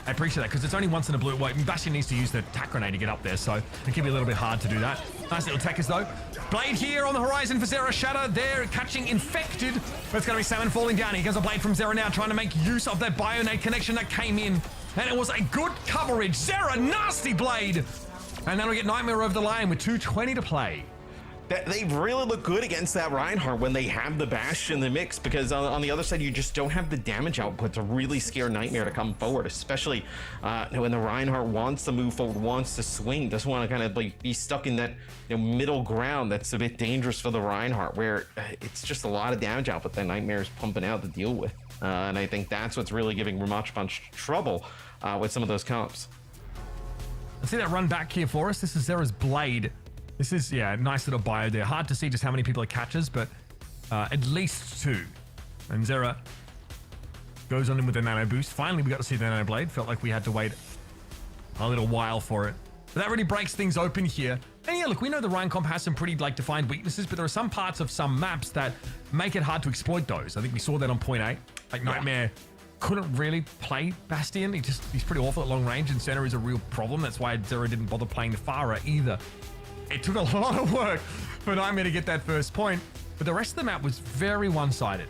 I appreciate that because it's only once in a blue. Well, Bastion needs to use the tack grenade to get up there, so it can be a little bit hard to do that. Nice little techers though. Blade here on the horizon for Zero. Shadow there catching infected, but it's going to be Salmon falling down. Here goes a blade from Zero now, trying to make use of that Bionade connection that came in, and it was a good coverage. Zero, nasty blade, and that'll get Nightmare over the line with 2:20 to play. They really look good against that Reinhardt when they have the Bastion in the mix, because on the other side you just don't have the damage output to really scare Nightmare to come forward, especially when the Reinhardt wants to move forward, wants to swing, doesn't want to kind of like be stuck in that middle ground that's a bit dangerous for the Reinhardt, where it's just a lot of damage output that Nightmare is pumping out to deal with. And I think that's what's really giving Ramattra Punch trouble with some of those comps. Let's see that run back here for us. This is Zera's blade. This is, yeah, nice little bio there. Hard to see just how many people are catchers, but at least 2. And Zera goes on in with the nano boost. Finally, we got to see the nano blade. Felt like we had to wait a little while for it. But that really breaks things open here. And yeah, look, we know the Rhine comp has some pretty defined weaknesses, but there are some parts of some maps that make it hard to exploit those. I think we saw that on point 8. Like Nightmare couldn't really play Bastion. He's pretty awful at long range, and center is a real problem. That's why Zera didn't bother playing the Pharah either. It took a lot of work for Nightmare to get that first point, but the rest of the map was very one-sided.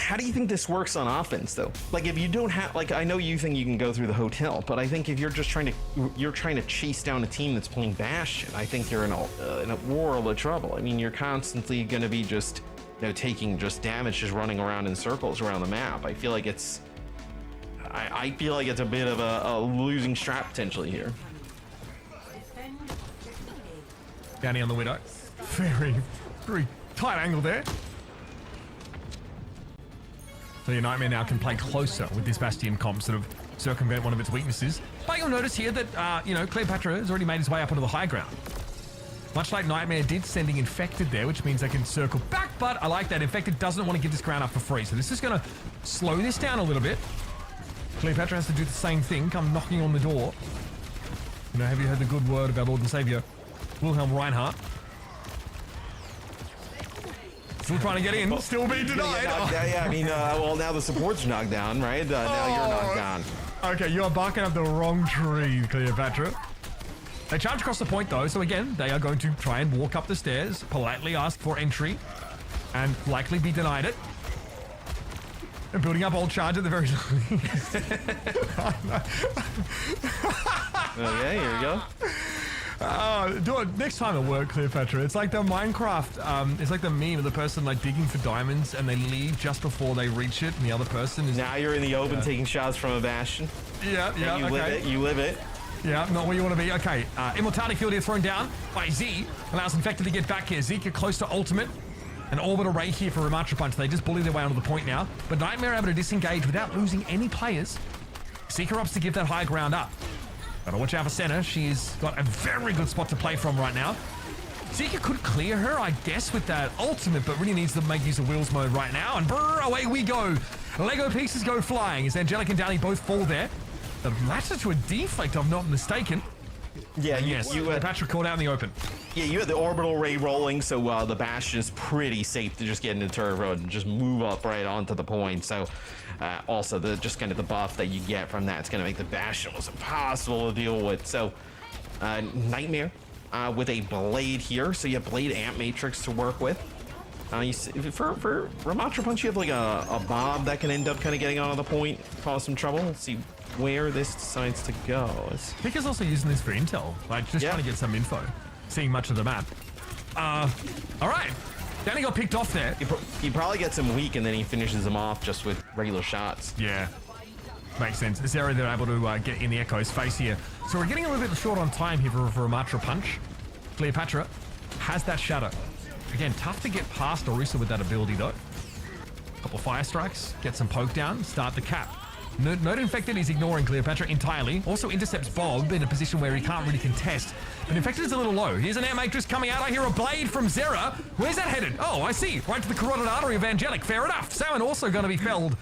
how do you think this works on offense, though? Like, if you don't have, like, I know you think you can go through the hotel, but I think if you're just trying to chase down a team that's playing Bastion, I think you're in a world of trouble. I mean, you're constantly going to be just, taking just damage, just running around in circles around the map. I feel like it's, I feel like it's a bit of a losing strat potentially here. Defend objective A. Danny on the Widow. Very, very tight angle there. So your Nightmare now can play closer with this Bastion comp, sort of circumvent one of its weaknesses. But you'll notice here that, Cleopatra has already made his way up onto the high ground. Much like Nightmare did, sending Infected there, which means they can circle back, but I like that. Infected doesn't want to give this ground up for free, so this is going to slow this down a little bit. Cleopatra has to do the same thing, come knocking on the door. Have you heard the good word of our Lord and Savior, Wilhelm Reinhardt? Still trying to get in, still being denied. Yeah, I mean, well, now the support's knocked down, right? Now you're knocked down. Okay, you are barking up the wrong tree, Cleopatra. They charge across the point, though, so again, they are going to try and walk up the stairs, politely ask for entry, and likely be denied it. They're building up old charge at the very least. Okay, here we go. Do it next time at work, Cleopatra. It's like the Minecraft, it's like the meme of the person like digging for diamonds and they leave just before they reach it, and the other person is... Now you're in the open taking shots from a Bastion. Yeah, You live it. Yeah, not where you want to be. Okay, Immortality Field here thrown down by Z. Allows Infected to get back here. Zeke close to ultimate. An Orbit Array here for Ramattra Punch. They just bully their way onto the point now. But Nightmare able to disengage without losing any players. Seeker opts to give that high ground up. Gotta watch out for Senna. She's got a very good spot to play from right now. Seeker could clear her, I guess, with that ultimate, but really needs to make use of Wheels mode right now. And brr, away we go. Lego pieces go flying as Angelic and Downey both fall there. The latter to a deflect, if I'm not mistaken. Yeah, Yes, Patrick called out in the open. Yeah, you had the orbital ray rolling, so the Bastion is pretty safe to just get into turret and just move up right onto the point. So also just kind of the buff that you get from that's going to make the Bastion almost impossible to deal with. So Nightmare with a blade here, so you have blade amp matrix to work with. You see, for Ramattra Punch, you have like a Bob that can end up kind of getting onto the point, cause some trouble. Let's see where this decides to go. Picker's also using this for intel, like just trying to get some info, seeing much of the map. All right, Danny got picked off there. He probably gets him weak and then he finishes him off just with regular shots. Yeah, makes sense. This area they're able to get in the Echo's face here. So we're getting a little bit short on time here for Ramattra Punch. Cleopatra has that shadow. Again, tough to get past Orisa with that ability though. Couple fire strikes, get some poke down, start the cap. Note Infected is ignoring Cleopatra entirely. Also intercepts Bob in a position where he can't really contest. But Infected is a little low. Here's an air matrix coming out. I hear a blade from Zera. Where's that headed? Oh, I see. Right to the carotid artery of Angelic. Fair enough. Salmon also going to be felled.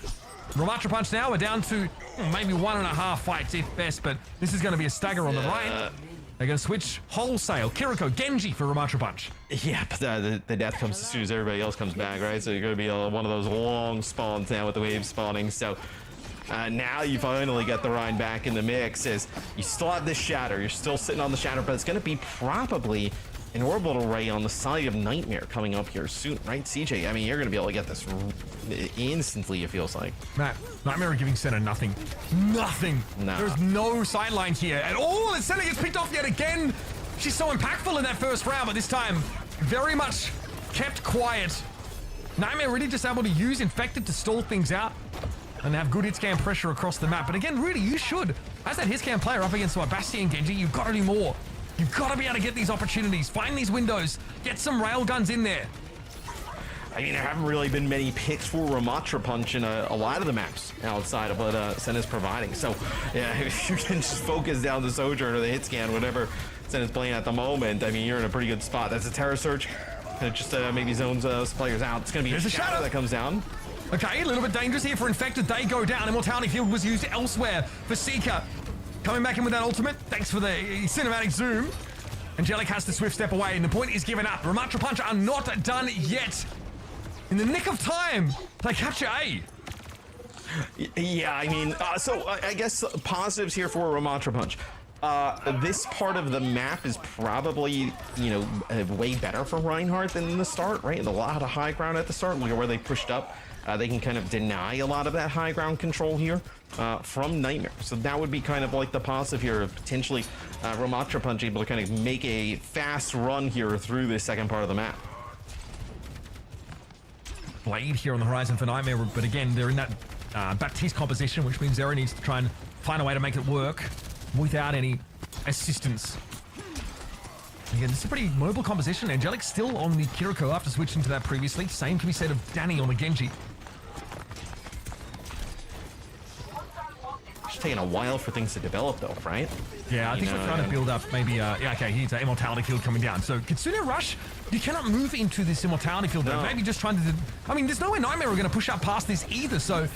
Ramattra Punch now. We're down to maybe 1.5 fights if best, but this is going to be a stagger on the right. They're going to switch wholesale. Kiriko, Genji for Ramattra Punch. Yeah, but the death comes as soon as everybody else comes back, right? So you're going to be one of those long spawns now with the wave spawning. So now you finally get the Rhine back in the mix. As you still have this Shatter. You're still sitting on the Shatter, but it's going to be probably an Orbital Ray on the side of Nightmare coming up here soon, right, CJ? I mean, you're going to be able to get this instantly, it feels like. Matt, Nightmare are giving Senna nothing. Nothing. No. There's no sideline here at all. And Senna gets picked off yet again. She's so impactful in that first round, but this time very much kept quiet. Nightmare really just able to use Infected to stall things out and have good hit scan pressure across the map. But again, really, you should. As that hit scan player up against Bastion and Genji, you've got to do more. You've got to be able to get these opportunities, find these windows, get some rail guns in there. I mean, there haven't really been many picks for Ramattra Punch in a lot of the maps outside of what Senna's providing. So, yeah, if you can just focus down the Sojourn or the hit scan, whatever Senna's playing at the moment, I mean, you're in a pretty good spot. That's a Terror Surge. It just maybe zones players out. It's going to be a shadow that comes down. Okay, a little bit dangerous here for Infected. They go down. Immortality Field was used elsewhere for Seeker. Coming back in with that ultimate. Thanks for the cinematic zoom. Angelic has to swift step away, and the point is given up. Ramattra Punch are not done yet. In the nick of time, they capture A. Yeah, I mean, so I guess positives here for Ramattra Punch. This part of the map is probably, way better for Reinhardt than in the start, right? And a lot of high ground at the start, where they pushed up they can kind of deny a lot of that high ground control here from Nightmare. So that would be kind of like the positive here of potentially Ramattra Punch able to kind of make a fast run here through this second part of the map. Blade here on the horizon for Nightmare, but again, they're in that Baptiste composition, which means Zera needs to try and find a way to make it work without any assistance. Again, this is a pretty mobile composition. Angelic still on the Kiriko after switching to that previously. Same can be said of Danny on the Genji. It's taking a while for things to develop though, right? Yeah, I think we're trying to build up maybe, yeah, okay, here's an Immortality field coming down. So Kitsune Rush, you cannot move into this Immortality field, but maybe just trying to, I mean, there's no way Nightmare are going to push up past this either, so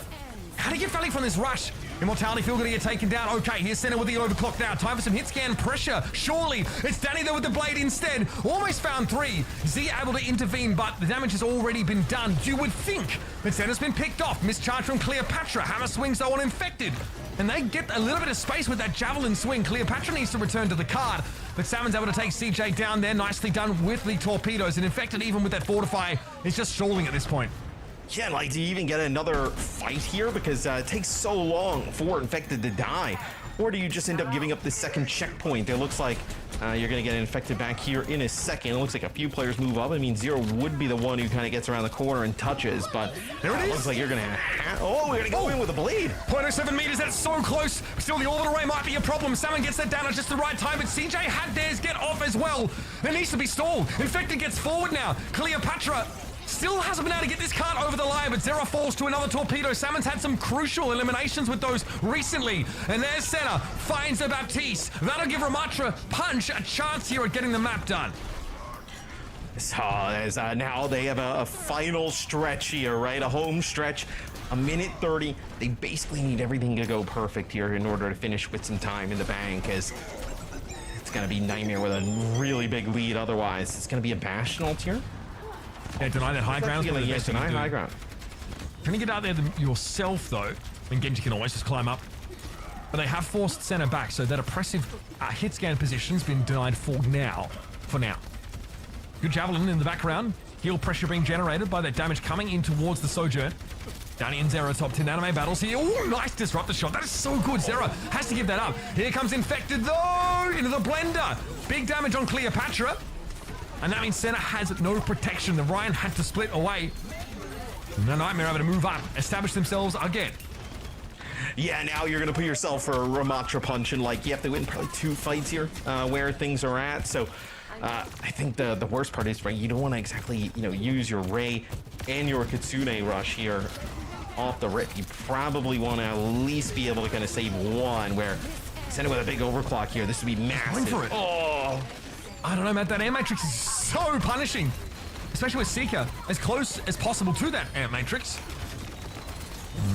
how to get value from this rush? Immortality field going to get taken down. Okay, here's Senna with the overclock now. Time for some hit scan pressure. Surely, it's Danny there with the blade instead. Almost found 3. Z able to intervene, but the damage has already been done. You would think that Senna's been picked off. Mischarge from Cleopatra. Hammer swings though on Infected. And they get a little bit of space with that javelin swing. Cleopatra needs to return to the card, but Salmon's able to take CJ down there. Nicely done with the torpedoes. And Infected, even with that Fortify, is just stalling at this point. Yeah, like, do you even get another fight here? Because it takes so long for Infected to die. Or do you just end up giving up the second checkpoint? It looks like you're going to get Infected back here in a second. It looks like a few players move up. I mean, Zero would be the one who kind of gets around the corner and touches, but there it is. Looks like you're going to oh, we're going to go in with a blade. 0.07 meters, that's so close. Still, the orbital ray might be a problem. Salmon gets that down at just the right time, but CJ had theirs get off as well. There needs to be stalled. Infected gets forward now. Cleopatra still hasn't been able to get this cart over the line, but Zera falls to another torpedo. Salmon's had some crucial eliminations with those recently. And there's Senna, finds the Baptiste. That'll give Ramattra Punch a chance here at getting the map done. So now they have a final stretch here, right? A home stretch, a minute 30. They basically need everything to go perfect here in order to finish with some time in the bank, as it's going to be Nightmare with a really big lead. Otherwise, it's going to be a Bastion ult here. Yeah, deny that high ground. Yeah, deny high ground. Trying to get out there yourself, though, and Genji can always just climb up. But they have forced Senna back, so that oppressive hit scan position's been denied for now. Good javelin in the background. Heal pressure being generated by that damage coming in towards the Sojourn. Danny and Zera top 10 anime battles here. Oh, nice disruptor shot. That is so good. Zera has to give that up. Here comes Infected, though, into the blender. Big damage on Cleopatra. And that means Senna has no protection. The Ryan had to split away. And the Nightmare able to move up, establish themselves again. Yeah, now you're going to put yourself for a Ramattra Punch, and like you have to win probably 2 fights here where things are at. So I think the worst part is, right, you don't want to exactly, use your Ray and your Kitsune Rush here off the rip. You probably want to at least be able to kind of save one, where Senna with a big overclock here. This would be massive. For it. Oh. I don't know, Matt. That air matrix is so punishing, especially with Seeker as close as possible to that air matrix.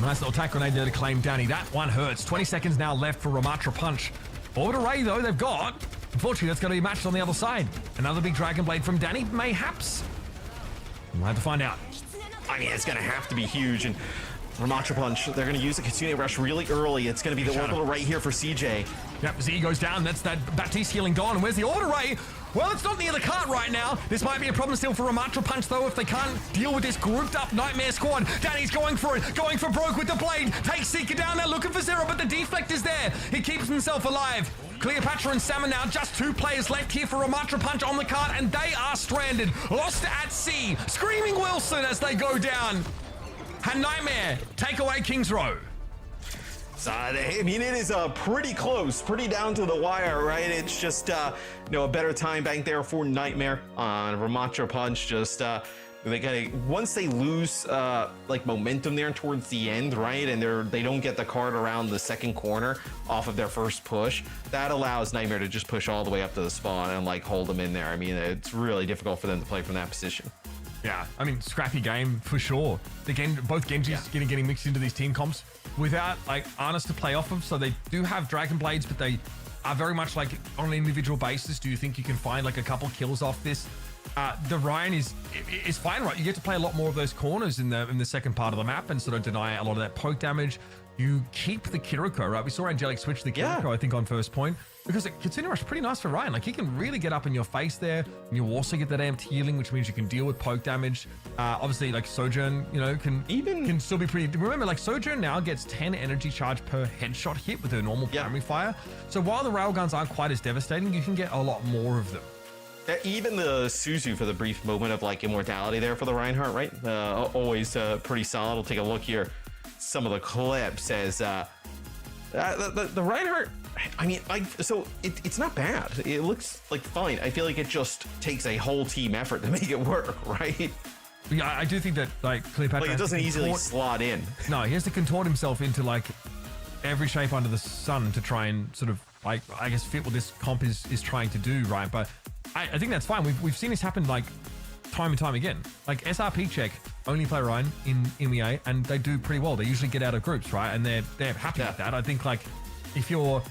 Nice little attack grenade there to claim Danny. That one hurts. 20 seconds now left for Ramattra Punch. Orbital Ray, though, they've got. Unfortunately, that's going to be matched on the other side. Another big Dragon Blade from Danny, mayhaps. We'll have to find out. I mean, it's going to have to be huge. And Ramattra Punch, they're going to use the Kitsune Rush really early. It's going to be the orbital right here for CJ. Yep, Z goes down. That's that Baptiste healing gone. And where's the orbital ray? Well, it's not near the cart right now. This might be a problem still for Ramattra Punch, though, if they can't deal with this grouped up Nightmare squad. Danny's going for it, going for broke with the blade. Takes Seeker down there, looking for Zero, but the deflect is there. He keeps himself alive. Cleopatra and Salmon now, just 2 players left here for Ramattra Punch on the cart, and they are stranded. Lost at sea. Screaming Wilson as they go down. And Nightmare take away King's Row. So, I mean, it is pretty close, pretty down to the wire, right? It's just, a better time bank there for Nightmare on Ramattra Punch. Just, they kind of, once they lose, momentum there towards the end, right? And they don't get the card around the second corner off of their first push. That allows Nightmare to just push all the way up to the spawn and, hold them in there. I mean, it's really difficult for them to play from that position. Yeah, I mean, scrappy game for sure. Again, both Genjis getting mixed into these team comps without Arnis to play off of. So they do have Dragon Blades, but they are very much on an individual basis. Do you think you can find a couple kills off this? The Ryan is fine, right? You get to play a lot more of those corners in the second part of the map and sort of deny a lot of that poke damage. you keep the Kiriko, right? We saw Angelic switch the Kiriko, Yeah. I think, on first point, because Kitsune Rush is pretty nice for Ryan. Like, he can really get up in your face there, and you also get that amped healing, which means you can deal with poke damage. Obviously, like, Sojourn, you know, can still be pretty... Remember, like, Sojourn now gets 10 energy charge per headshot hit with her normal primary fire. So while the railguns aren't quite as devastating, you can get a lot more of them. Even the Suzu for the brief moment of like immortality there for the Reinhardt, right? Always pretty solid. We'll take a look here. Some of the clips as the Reinhardt. I mean, so it's not bad. It looks like fine. I feel like it just takes a whole team effort to make it work, right? Yeah, I do think that like Cleopatra. Like it doesn't easily slot in. No, he has to contort himself into like every shape under the sun to try and sort of like I guess fit what this comp is trying to do, right? But I think that's fine. We've seen this happen like time and time again. Like SRP check only play Ryan in MEA and they do pretty well. They usually get out of groups, right? And they're happy with that. I think like if you're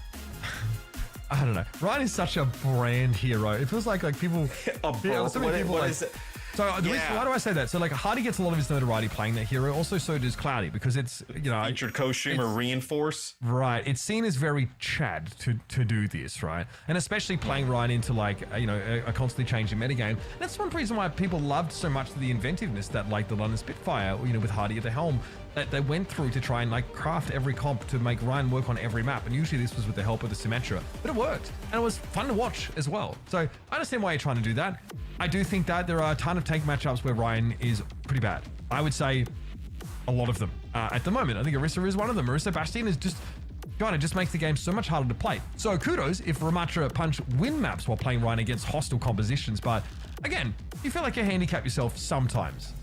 I don't know. Ryan is such a brand hero. It feels like people What is it? So why do I say that? So like Hardy gets a lot of his notoriety playing that hero. Also, so does Cloudy because it's Featured co-streamer Reinforce. Right. It's seen as very Chad to do this, right? And especially playing Ryan into like a constantly changing metagame. And that's one reason why people loved so much the inventiveness that like the London Spitfire, with Hardy at the helm, that they went through to try and like craft every comp to make Ryan work on every map. And usually this was with the help of the Symmetra, but it worked and it was fun to watch as well. So I understand why you're trying to do that. I do think that there are a ton of tank matchups where Ryan is pretty bad. I would say a lot of them at the moment. I think Orisa is one of them. Orisa Bastion is just, God, it just makes the game so much harder to play. So kudos if Ramattra Punch win maps while playing Ryan against hostile compositions. But again, you feel like you handicap yourself sometimes.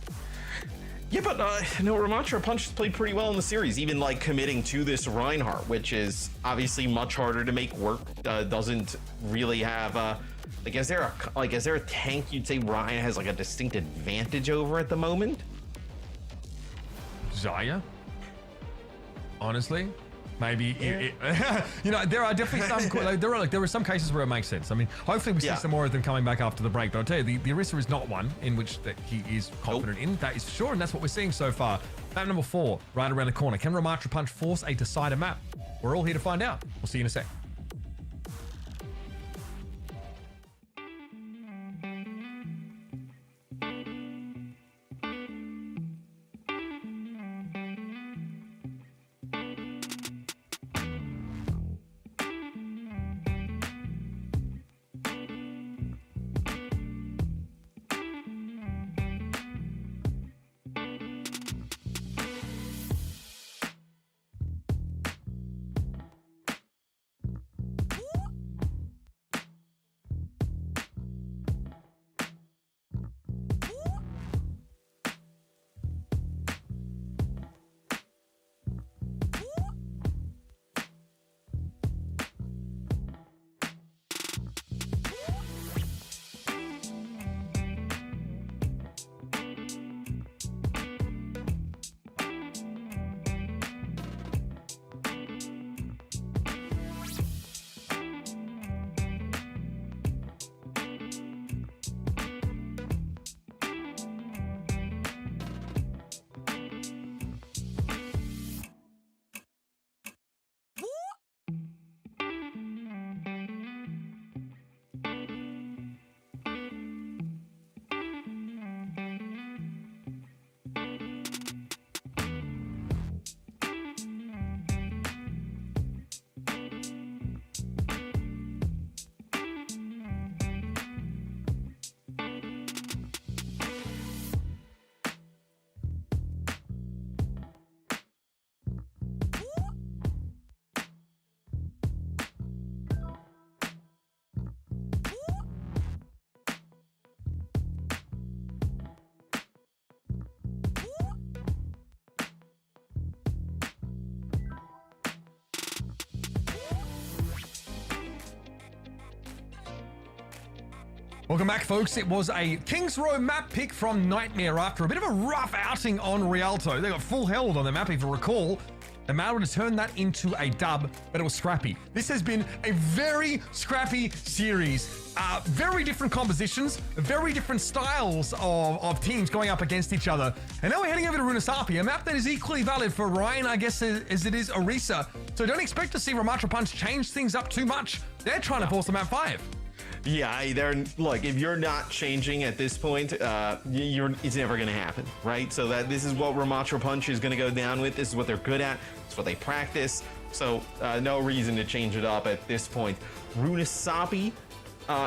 Yeah, but Ramattra Punch has played pretty well in the series, even like committing to this Reinhardt, which is obviously much harder to make work. Doesn't really have is there a tank you'd say Ryan has like a distinct advantage over at the moment? Zaya, honestly, maybe there are definitely some there are some cases where it makes sense. I mean, hopefully we see some more of them coming back after the break. But I'll tell you, the Orisa is not one in which that he is confident in. That is for sure, and that's what we're seeing so far. Map number 4, right around the corner. Can Ramattra Punch force a decider map? We're all here to find out. We'll see you in a sec. Welcome back, folks. It was a Kings Row map pick from Nightmare after a bit of a rough outing on Rialto. They got full held on the map, if you recall. They might have turned that into a dub, but it was scrappy. This has been a very scrappy series. Very different compositions, very different styles of teams going up against each other. And now we're heading over to Runasapi, a map that is equally valid for Ryan, I guess, as it is Orisa. So don't expect to see Ramattra Punch change things up too much. They're trying to force the map 5. Yeah, look, if you're not changing at this point, it's never going to happen, right? So this is what Ramattra Punch is going to go down with. This is what they're good at. It's what they practice. So no reason to change it up at this point. Runasapi,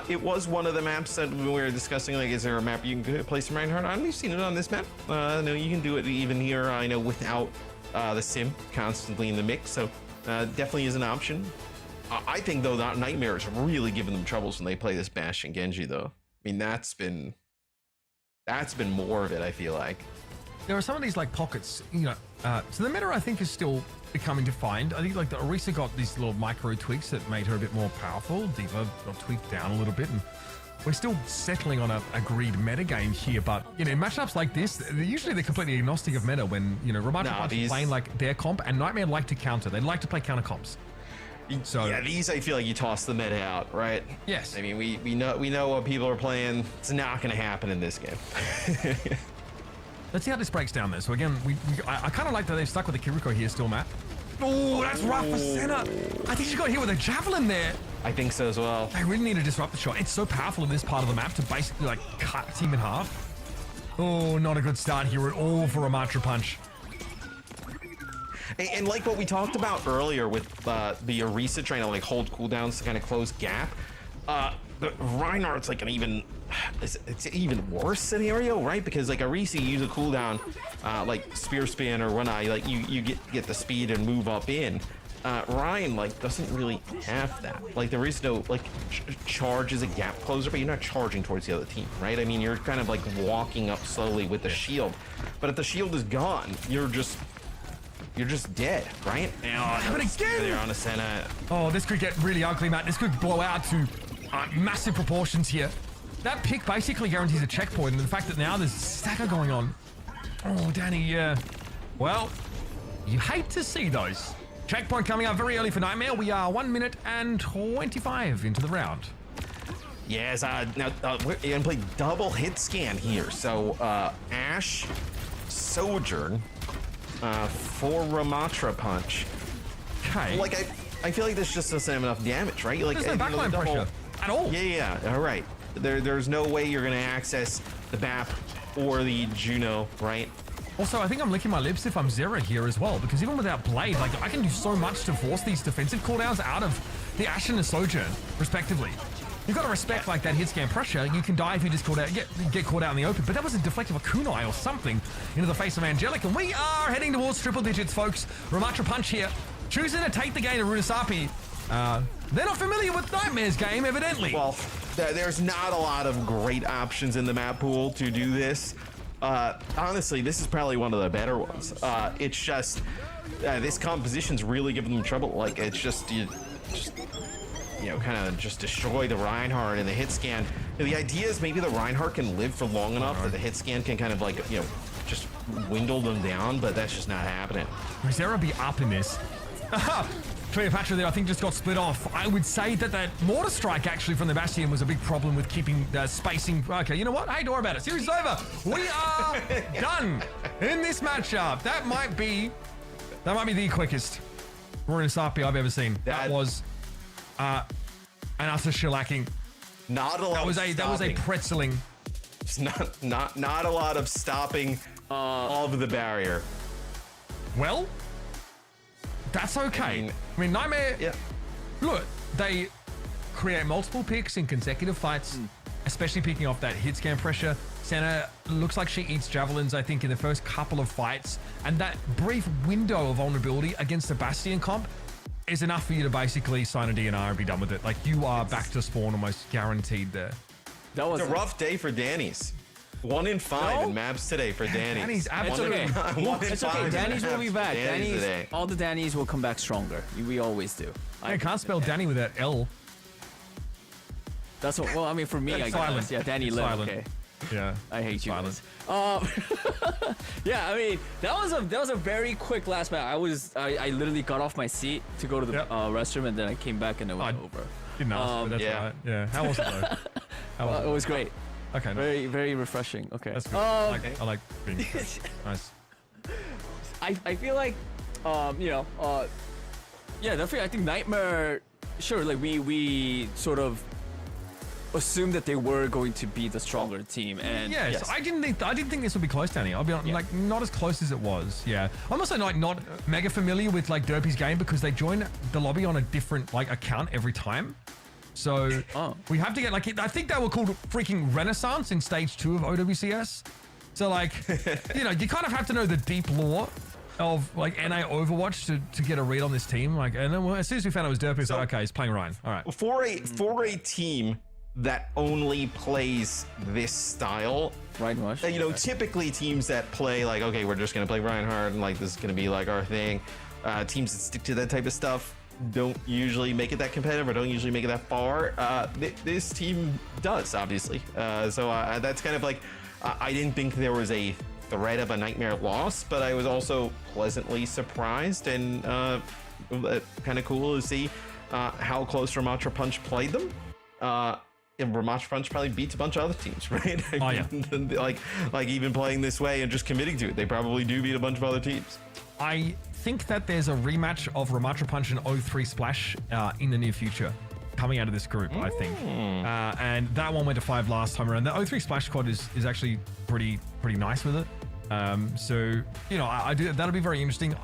it was one of the maps that we were discussing. Like, is there a map you can play some Reinhardt on? We've seen it on this map. No, you can do it even here, I know, without the sim constantly in the mix. So definitely is an option. I think, though, that Nightmare is really giving them troubles when they play this Bastion Genji, though. I mean, that's been more of it, I feel like. There are some of these like pockets, so the meta I think is still becoming defined. I think like the Orisa got these little micro tweaks that made her a bit more powerful. Diva got tweaked down a little bit, and we're still settling on a agreed meta game here. But in matchups like this, they're completely agnostic of meta when Ramattra Punch is playing like their comp, and Nightmare like to counter. They like to play counter comps. So yeah, these I feel like you toss the meta out, right? Yes. I mean, we know what people are playing. It's not going to happen in this game. Let's see how this breaks down there. So again, I kind of like that they've stuck with the Kiriko here still, Matt. Oh, that's rough for Senna. I think she got hit with a javelin there. I think so as well. They really need to disrupt the shot. It's so powerful in this part of the map to basically like cut a team in half. Oh, not a good start here at all for Ramattra Punch. And like what we talked about earlier with the Orisa trying to like hold cooldowns to kind of close gap, the Reinhardt's like it's an even worse scenario, right? Because like Orisa, you use a cooldown like Spear Spin or Run Eye, like you get the speed and move up in. Ryan like doesn't really have that. Like there is no like charge as a gap closer, but you're not charging towards the other team, right? I mean, you're kind of like walking up slowly with the shield, but if the shield is gone, you're just dead, right? But again, there on a Senna. Oh, this could get really ugly, Matt. This could blow out to massive proportions here. That pick basically guarantees a checkpoint, and the fact that now there's stagger going on. Oh, Danny, well, you hate to see those. Checkpoint coming up very early for Nightmare. We are 1 minute and 25 into the round. Yes, now we're gonna play double hit scan here. So Ashe, Sojourn, for Ramattra Punch. Okay. Like I feel like this just doesn't have enough damage, right? Like there's no backline pressure at all. Yeah. All right. There's no way you're gonna access the BAP or the Juno, right? Also, I think I'm licking my lips if I'm Zera here as well, because even without Blade, like I can do so much to force these defensive cooldowns out of the Ashe and the Sojourn, respectively. You've got to respect like that hit scan pressure. You can die if you just get caught out in the open, but that was a deflect of a kunai or something into the face of Angelic, and we are heading towards triple digits, folks. Ramattra Punch here, choosing to take the game to Runasapi. They're not familiar with Nightmare's game, evidently. Well, there's not a lot of great options in the map pool to do this. Honestly, this is probably one of the better ones. It's just this composition's really giving them trouble. Like it's just kind of just destroy the Reinhardt and the hit scan. The idea is maybe the Reinhardt can live for long enough that the hit scan can kind of like just dwindle them down, but that's just not happening. Zera be up in this. Cleopatra there, I think, just got split off. I would say that mortar strike actually from the Bastion was a big problem with keeping the spacing. Okay, you know what? Hey, don't worry about it. Series is over. We are done in this matchup. That might be the quickest Runasapi I've ever seen. That was an utter shellacking. Not a lot. That was a pretzeling. It's not a lot of stopping of the barrier. Well, that's okay. I mean, Nightmare, look, they create multiple picks in consecutive fights, especially picking off that hit scan pressure. Senna looks like she eats javelins, I think, in the first couple of fights. And that brief window of vulnerability against the Bastion comp is enough for you to basically sign a DNR and be done with it. Like, you are back to spawn almost guaranteed there. That was a rough day for Danny's. 1 in 5 in maps today for Danny's. Danny's absolutely. It's okay. Danny's will be back. Danny's all the Danny's will come back stronger. We always do. I can't spell Danny without L. That's what. Well, I mean, for me, I guess. Yeah, Danny live. Okay. Yeah. I hate you Silence. guys. Yeah, I mean that was a very quick last match. I literally got off my seat to go to the Yep. restroom, and then I came back and it was over. Didn't ask, but that's yeah. all right. Yeah. How was it though? How was It was great. Okay. Nice. Very, very refreshing. Okay. That's good. I like being refreshed. Nice. I feel like, yeah, definitely. I think Nightmare. Sure, like we sort of assumed that they were going to be the stronger team, and Yes, I didn't think this would be close, Danny. I'll be honest, Yeah. like not as close as it was. Yeah, I'm also not mega familiar with like Derpy's game because they join the lobby on a different like account every time. So we have to get like I think they were called freaking Renaissance in stage 2 of OWCS. So like you kind of have to know the deep lore of like NA Overwatch to get a read on this team. Like, and then as soon as we found out it was Derpy, it's like, okay, he's playing Ryan. All right. For a team that only plays this style, Right, Mush. typically teams that play like, okay, we're just gonna play Reinhardt and like this is gonna be like our thing. Teams that stick to that type of stuff don't usually make it that competitive or don't usually make it that far. This team does, obviously. So that's kind of like, I didn't think there was a threat of a Nightmare loss, but I was also pleasantly surprised and kind of cool to see how close Ramattra Punch played them. And Ramattra Punch probably beats a bunch of other teams, right? Like even playing this way and just committing to it, they probably do beat a bunch of other teams. I think that there's a rematch of Ramattra Punch and O3 Splash in the near future coming out of this group, I think. And that one went to 5 last time around. The O3 Splash squad is actually pretty nice with it. So, I do that'll be very interesting.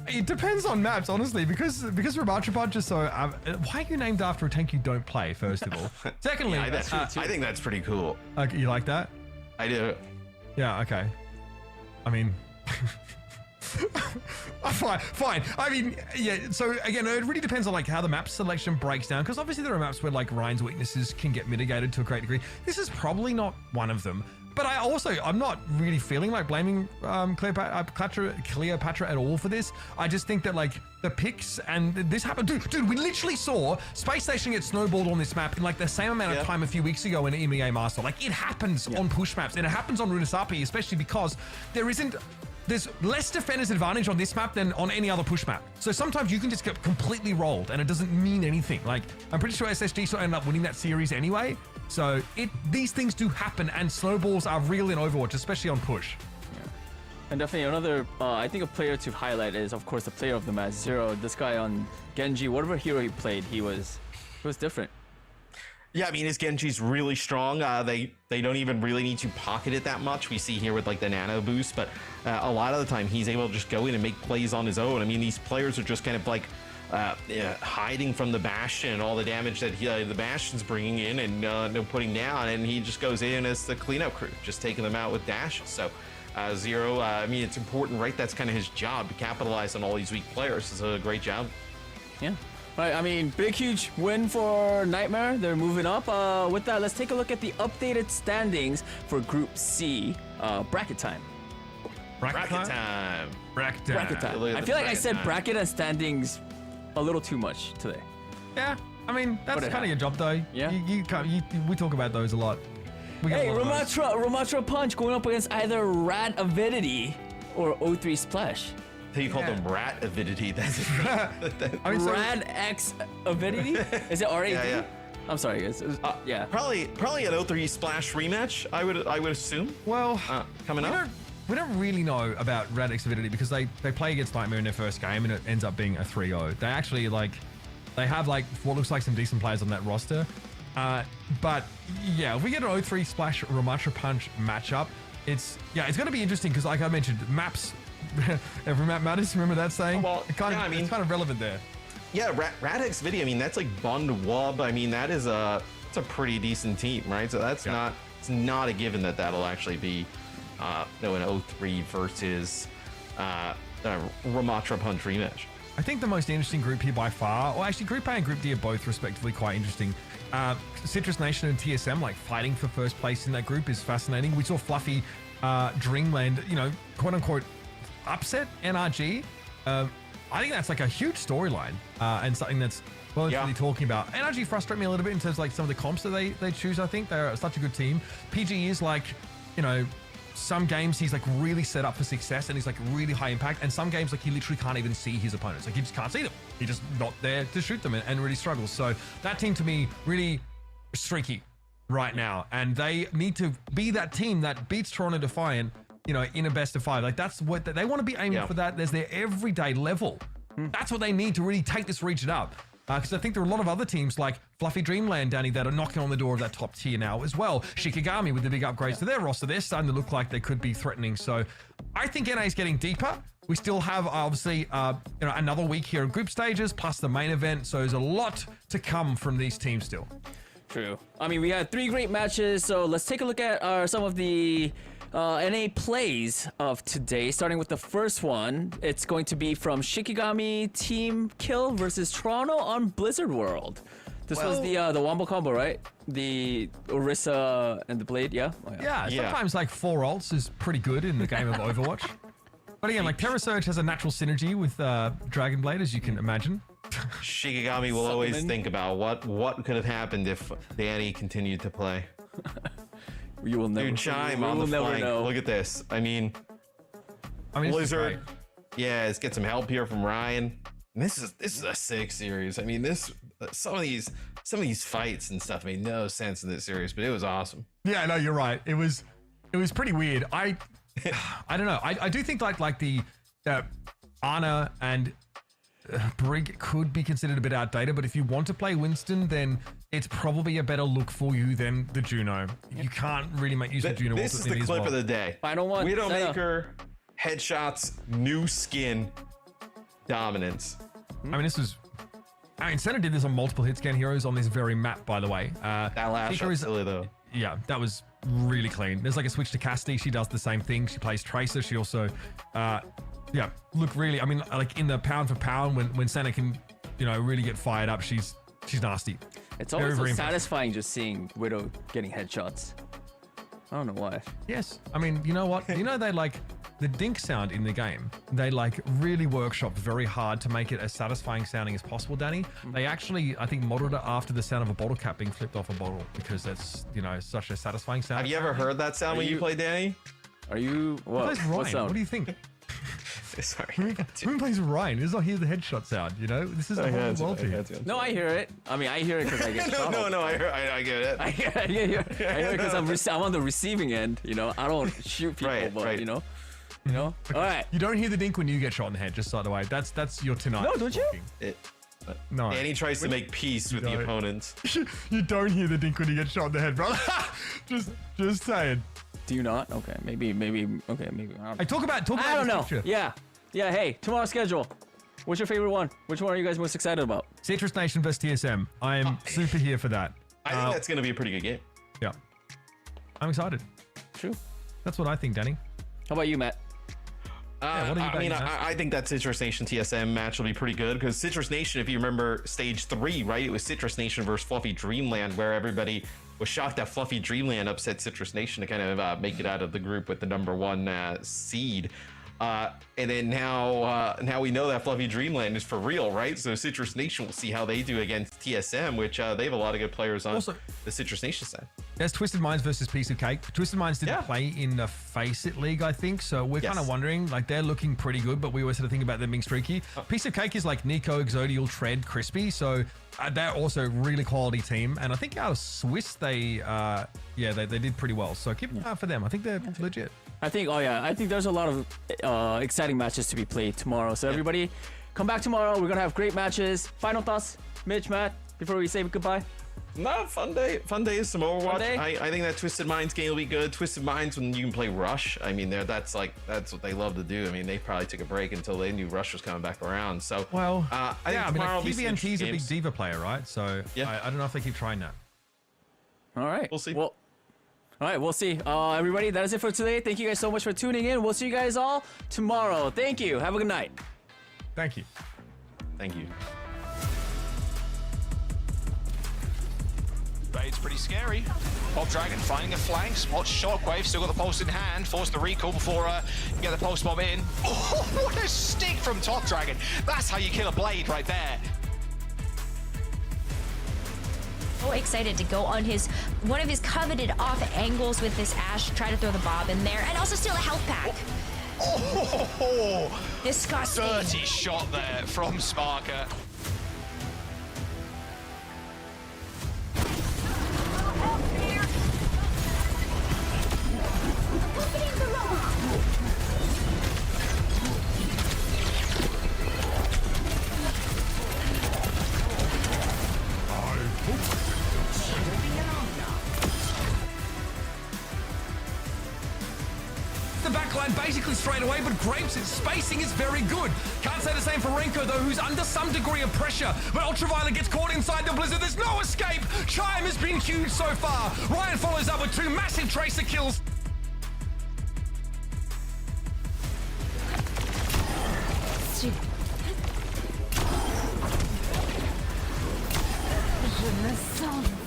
It depends on maps, honestly, because Ramattra Punch is so. Why are you named after a tank you don't play? First of all, secondly, I think that's pretty cool. you like that? I do. Yeah. Okay. I mean, fine. I mean, yeah. So again, it really depends on like how the map selection breaks down, because obviously there are maps where like Ryan's weaknesses can get mitigated to a great degree. This is probably not one of them. But I'm not really feeling like blaming Cleopatra at all for this. I just think that like the picks and this happened. Dude, we literally saw Space Station get snowballed on this map in like the same amount of time a few weeks ago in EMEA Master. Like it happens on push maps, and it happens on Runasapi, especially because there's less defender's advantage on this map than on any other push map. So sometimes you can just get completely rolled and it doesn't mean anything. Like I'm pretty sure SSG still ended up winning that series anyway. So these things do happen, and snowballs are real in Overwatch, especially on push. Yeah. And definitely another, I think a player to highlight is of course the player of the match, Zero. This guy on Genji, whatever hero he played, he was different. Yeah, I mean, his Genji's really strong. They don't even really need to pocket it that much. We see here with like the nano boost, but a lot of the time he's able to just go in and make plays on his own. I mean, these players are just kind of like hiding from the Bastion and all the damage that the Bastion's bringing in and putting down, and he just goes in as the cleanup crew, just taking them out with dashes. So Zero, I mean, it's important, right? That's kind of his job, to capitalize on all these weak players. It's a great job. Yeah. Right, I mean, big, huge win for Nightmare. They're moving up. With that, let's take a look at the updated standings for Group C. Bracket time. Bracket time. Bracket time. I feel like I said bracket and standings a little too much today. Yeah, I mean, that's kind of your job, though. Yeah. We talk about those a lot. Hey, Ramattra Punch going up against either Rad Avidity or O3 Splash. You call them Rat Avidity. That's I mean, Rad X Avidity? Is it RAD? Yeah. I'm sorry, guys. Yeah. Probably an O3 Splash rematch, I would assume. Well, coming up. We don't really know about Radix Avidity because they play against Nightmare in their first game and it ends up being a 3-0. They actually they have like what looks like some decent players on that roster. But yeah, if we get an O3 Splash Ramattra Punch matchup, it's going to be interesting because like I mentioned, maps, every map matters. Remember that saying? Well, it's kind of relevant there. Yeah, Radix Video. I mean, that's like Bund Wub. I mean, it's a pretty decent team, right? So it's not a given that that'll actually be an O3 versus Ramattra Punch rematch. I think the most interesting group here by far, or actually Group A and Group D are both respectively quite interesting. Citrus Nation and TSM like fighting for first place in that group is fascinating. We saw Fluffy Dreamland, quote unquote, upset NRG. I think that's like a huge storyline and something that's Well, Yeah. really talking about. And actually frustrate me a little bit in terms of like some of the comps that they choose, I think. They're such a good team. PG is like, you know, some games he's like really set up for success and he's like really high impact. And some games like he literally can't even see his opponents. Like he just can't see them. He's just not there to shoot them and really struggles. So that team to me really streaky right now. And they need to be that team that beats Toronto Defiant, you know, in a best of 5. Like that's what they want to be aiming for. That there's their everyday level. That's what they need to really take this region up. Because I think there are a lot of other teams like Fluffy Dreamland, Danny, that are knocking on the door of that top tier now as well. Shikigami with the big upgrades to their roster, they're starting to look like they could be threatening. So I think NA is getting deeper. We still have obviously another week here of group stages plus the main event. So there's a lot to come from these teams still. True. I mean, we had 3 great matches, so let's take a look at some of the NA plays of today, starting with the first one. It's going to be from Shikigami Team Kill versus Toronto on Blizzard World. This was the Wombo combo, right? The Orisa and the Blade, yeah? Oh, Yeah, sometimes like 4 ults is pretty good in the game of Overwatch. But again, like Terra Surge has a natural synergy with Dragon Blade, as you can imagine. Shikigami will always think about what could have happened if Danny continued to play. You will never. Dude, Chime on the flank. Look at this. I mean, Blizzard. Yeah, let's get some help here from Ryan. And this is a sick series. I mean, some of these fights and stuff made no sense in this series, but it was awesome. Yeah, no, you're right. It was pretty weird. I don't know. I do think like the Ana and Brig could be considered a bit outdated, but if you want to play Winston, then it's probably a better look for you than the Juno. You can't really make use of Juno. This is the clip of the day. Final one. Widowmaker, headshots, new skin, dominance. I mean, Senna did this on multiple hit scan heroes on this very map, by the way. That last shot is silly though. Yeah, that was really clean. There's like a switch to Cassidy. She does the same thing. She plays Tracer. She also, look really. I mean, like in the pound for pound, when Senna can, really get fired up, she's nasty. It's always so satisfying just seeing Widow getting headshots. I don't know why. Yes, I mean, you know what? They like the dink sound in the game. They like really workshopped very hard to make it as satisfying sounding as possible, Danny. They actually, I think, modeled it after the sound of a bottle cap being flipped off a bottle because that's, such a satisfying sound. Have you ever heard that sound when you play, Danny? Are you what? What sound? What do you think? Sorry. Who plays Ryan? Does not hear the headshot sound, This is a whole world to you. No, I hear it. I mean, I hear it because I get shot. No, I get it. I hear it because I'm on the receiving end, I don't shoot people, right. All right. You don't hear the dink when you get shot in the head, just by the way. That's your tonight. No, don't you? No. Danny tries to make peace with the opponents. You don't hear the dink when you get shot in the head, brother. just saying. Do you not? Okay, maybe. Okay, maybe. Hey, talk about. I don't know. Picture. Yeah. Hey, tomorrow's schedule. What's your favorite one? Which one are you guys most excited about? Citrus Nation versus TSM. I am super here for that. I think that's going to be a pretty good game. Yeah. I'm excited. True. That's what I think, Danny. How about you, Matt? I think that Citrus Nation TSM match will be pretty good because Citrus Nation, if you remember stage 3, right? It was Citrus Nation versus Fluffy Dreamland where everybody was shocked that Fluffy Dreamland upset Citrus Nation to kind of make it out of the group with the #1 seed. And then now we know that Fluffy Dreamland is for real, right? So Citrus Nation will see how they do against TSM, which they have a lot of good players on the Citrus Nation side. There's Twisted Minds versus Piece of Cake. Twisted Minds didn't play in the Face It League, I think, so we're kind of wondering, like they're looking pretty good, but we always sort of think about them being streaky. Piece of Cake is like Nico, Exodial, Tread, Crispy, so they're also a really quality team, and I think out of Swiss, they did pretty well, so keep an eye out for them. I think they're legit. I think there's a lot of exciting matches to be played tomorrow. So everybody, come back tomorrow. We're gonna have great matches. Final thoughts, Mitch, Matt, before we say goodbye. No, fun day is some Overwatch. Day? I think that Twisted Minds game will be good. Twisted Minds when you can play Rush. I mean, that's what they love to do. I mean, they probably took a break until they knew Rush was coming back around. So I think tomorrow will be some interesting TVNT's a big games. diva player, right? So I don't know if they keep trying that. All right, we'll see. Well, all right, we'll see. Everybody, that is it for today. Thank you guys so much for tuning in. We'll see you guys all tomorrow. Thank you. Have a good night. Thank you. Thank you. It's pretty scary. Bob Dragon finding a flank, spots Shockwave, still got the pulse in hand, forced the recall before you get the pulse bomb in. Oh, what a stick from Top Dragon. That's how you kill a blade right there. so excited to go on one of his coveted off angles with this Ashe, try to throw the Bob in there, and also steal a health pack. Oh, Disgusting. dirty shot there from Sparker. The backline basically straight away, but Grapes' spacing is very good. Can't say the same for Renko, though, who's under some degree of pressure. But Ultraviolet gets caught inside the Blizzard. There's no escape. Chime has been huge so far. Ryan follows up with 2 massive Tracer kills. Je me sens